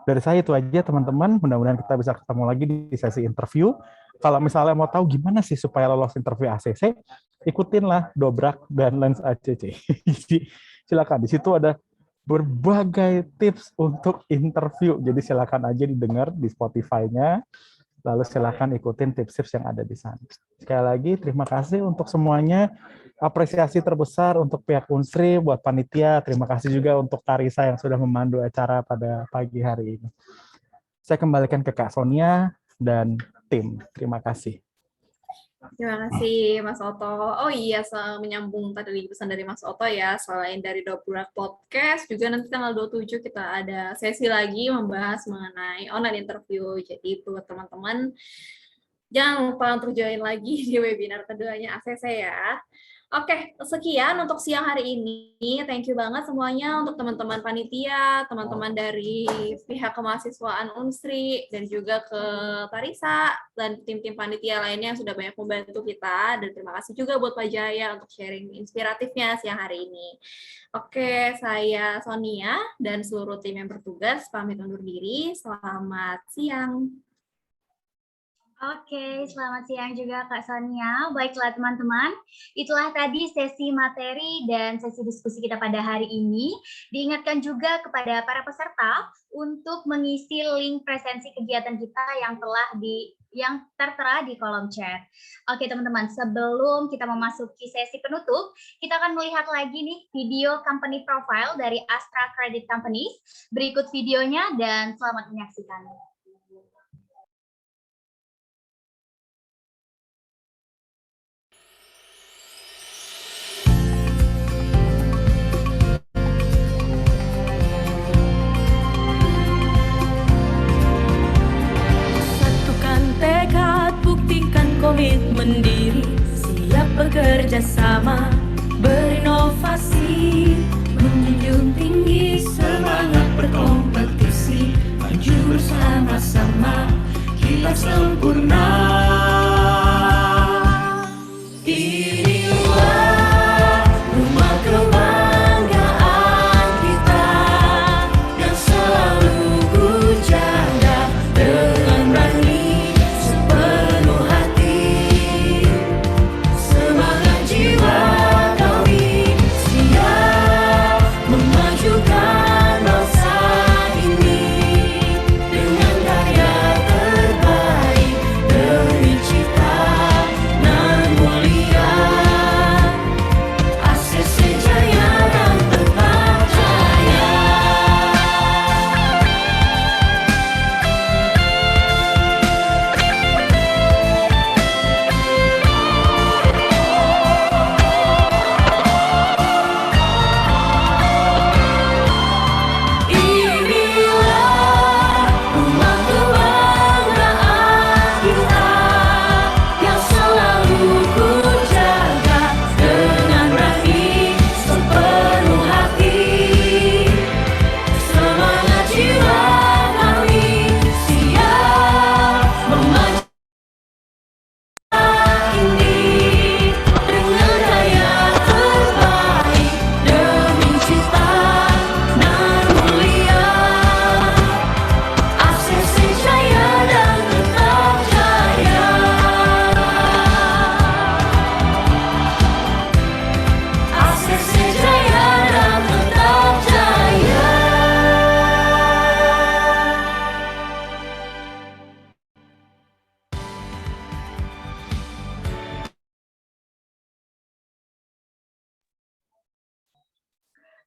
Dari saya itu aja teman-teman, mudah-mudahan kita bisa ketemu lagi di sesi interview. Kalau misalnya mau tahu gimana sih supaya lolos interview ACC, ikutinlah Dobrak dan Lens ACC. Silakan, di situ ada berbagai tips untuk interview. Jadi silakan aja didengar di Spotify-nya, lalu silakan ikutin tips-tips yang ada di sana. Sekali lagi terima kasih untuk semuanya. Apresiasi terbesar untuk pihak Unsri, buat panitia. Terima kasih juga untuk Tarisa yang sudah memandu acara pada pagi hari ini. Saya kembalikan ke Kak Sonia dan tim. Terima kasih.
Terima kasih Mas Oto. Oh iya, menyambung tadi pesan dari Mas Oto ya, selain dari Dobrak Podcast, juga nanti tanggal 27 kita ada sesi lagi membahas mengenai online interview. Jadi buat teman-teman, jangan lupa untuk join lagi di webinar keduanya ACC ya. Oke, sekian untuk siang hari ini. Thank you banget semuanya untuk teman-teman panitia, teman-teman dari pihak kemahasiswaan Unsri, dan juga ke Tarisa, dan tim-tim panitia lainnya yang sudah banyak membantu kita. Dan terima kasih juga buat Pak Jaya untuk sharing inspiratifnya siang hari ini. Oke, saya Sonia dan seluruh tim yang bertugas pamit undur diri. Selamat siang.
Oke, selamat siang juga Kak Sonia. Baiklah teman-teman, itulah tadi sesi materi dan sesi diskusi kita pada hari ini. Diingatkan juga kepada para peserta untuk mengisi link presensi kegiatan kita yang tertera di kolom chat. Oke teman-teman, sebelum kita memasuki sesi penutup, kita akan melihat lagi nih video company profile dari Astra Credit Companies. Berikut videonya dan selamat menyaksikan.
Komitmen diri, siap bekerja sama, berinovasi, menjunjung tinggi semangat berkompetisi, maju bersama-sama, kita sempurna. Inilah rumah kebanggaan kita yang selalu ku jaga dengan berani.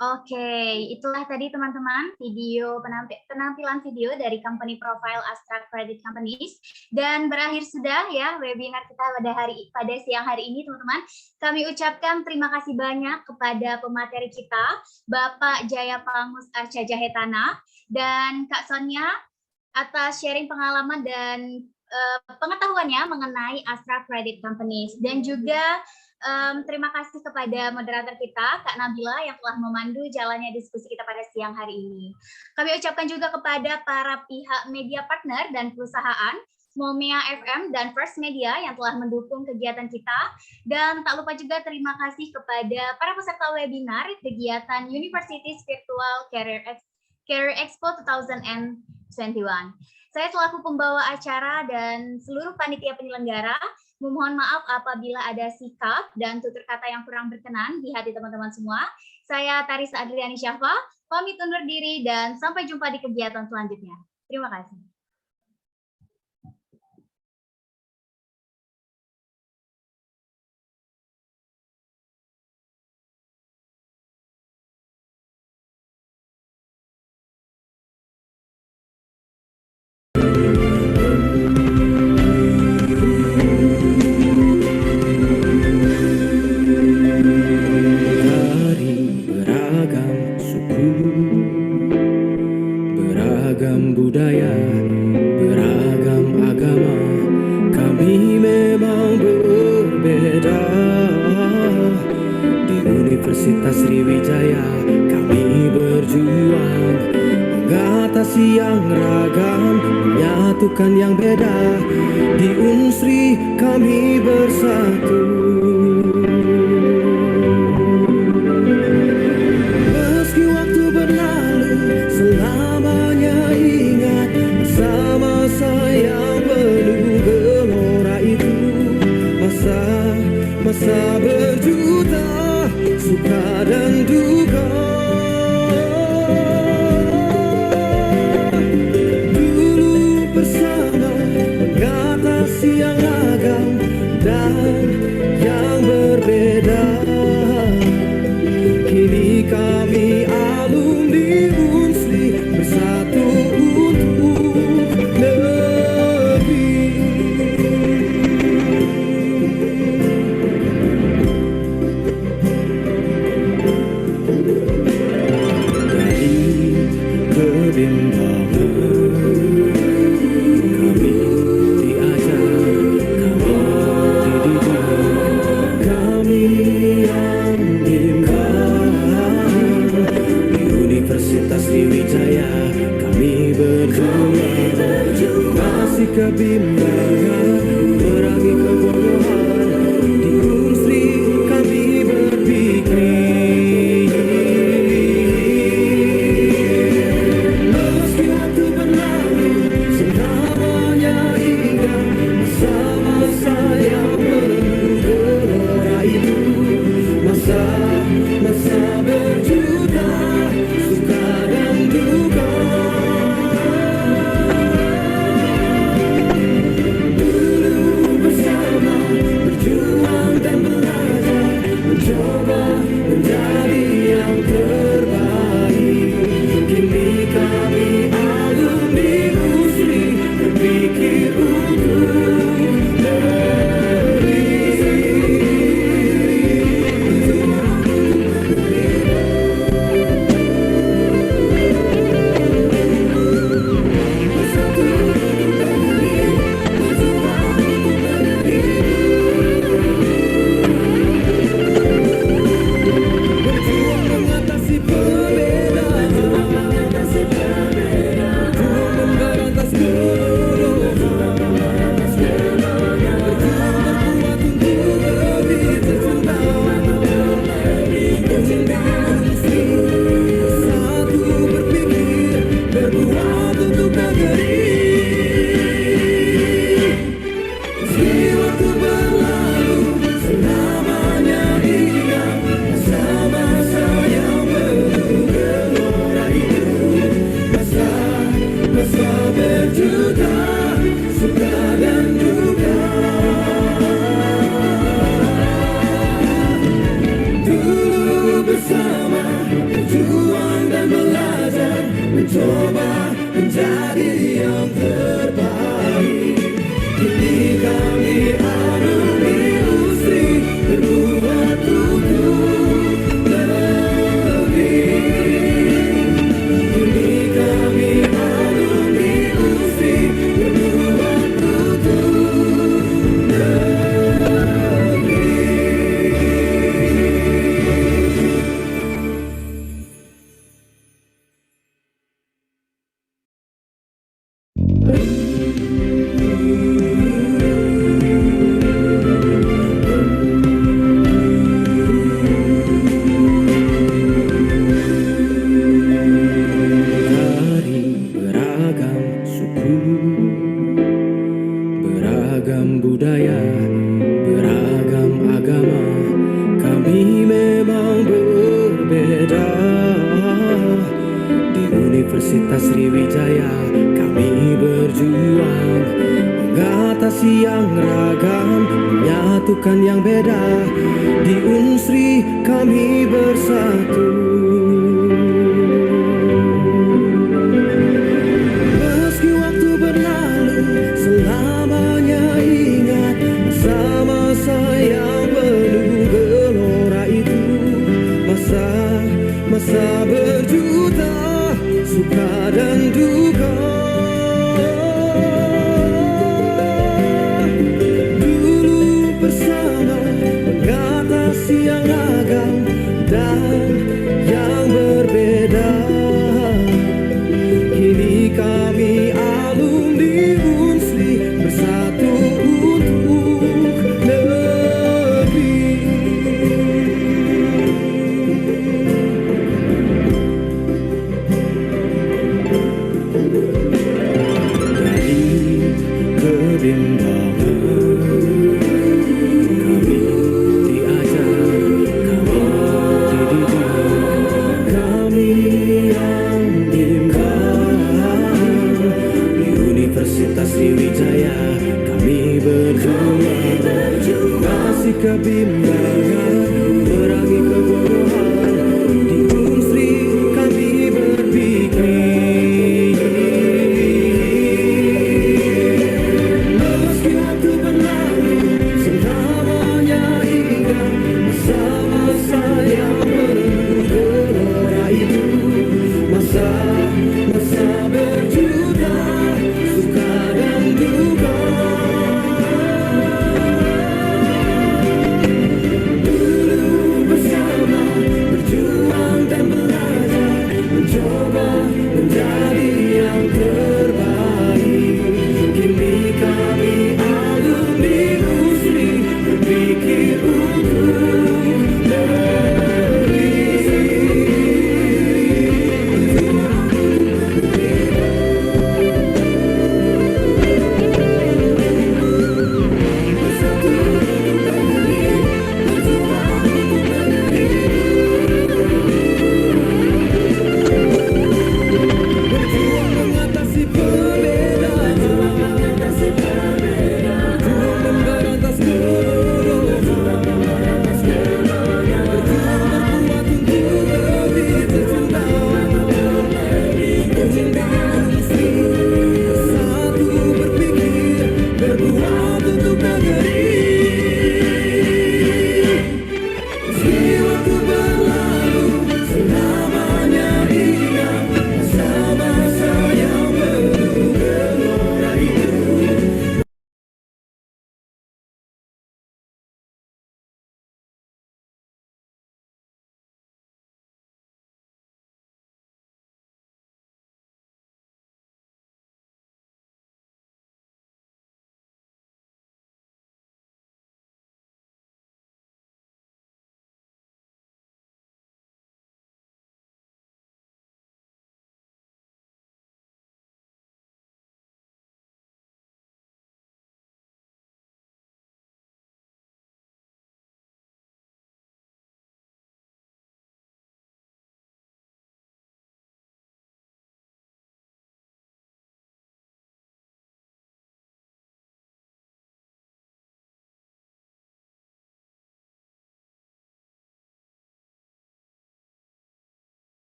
Oke, itulah tadi teman-teman video penampilan video dari company profile Astra Credit Companies, dan berakhir sudah ya webinar kita pada siang hari ini teman-teman. Kami ucapkan terima kasih banyak kepada pemateri kita Bapak Jaya Pangus Arca Jahetana dan Kak Sonia atas sharing pengalaman dan pengetahuannya mengenai Astra Credit Companies, dan juga terima kasih kepada moderator kita, Kak Nabila, yang telah memandu jalannya diskusi kita pada siang hari ini. Kami ucapkan juga kepada para pihak media partner dan perusahaan, Momea FM dan First Media yang telah mendukung kegiatan kita. Dan tak lupa juga terima kasih kepada para peserta webinar kegiatan Universities Virtual Career Expo 2021. Saya selaku pembawa acara dan seluruh panitia penyelenggara, memohon maaf apabila ada sikap dan tutur kata yang kurang berkenan di hati teman-teman semua. Saya Tarisa Adriani Syafa, pamit undur diri dan sampai jumpa di kegiatan selanjutnya. Terima kasih.
menyatukan yang beda. Di Unsri kami bersatu. Meski waktu berlalu, selamanya ingat masa-masa yang penuh gelora itu. Masa berjuta suka dan duka. Dulu bersama mengatasi yang ragam dan yang berbeda. Kini kami alumni Unsri bersatu untuk negeri. Kebimbangan, merangi kebodohan. Di Unsri kami berpikir. Meski waktu berlalu, selamanya ingat masa-masa yang penuh gelora itu. Masa berjuta suka dan duka. Coba menjadi yang terbaik. Kini kami alumni Unsri berpikir untuk negeri. Mencoba menjadi yang terbaik. Kini kami alumni Unsri berbuat untuk negeri. Kini kami alumni Unsri berbuat untuk negeri. Beragam budaya, beragam agama, kami memang berbeda. Di Universitas Sriwijaya kami berjuang mengatasi yang ragam, menyatukan yang beda. Di Unsri kami bersatu. Meski waktu berlalu, selamanya ingat masa-masa yang penuh gelora itu. Masa berjuta suka dan duka. Dulu bersama mengatasi yang ragam dan yang kebimbangan. Kami diajar, kami dididik, kami yang bimbang di Universitas Sriwijaya. Kami berjuang mengatasi kebimbangan.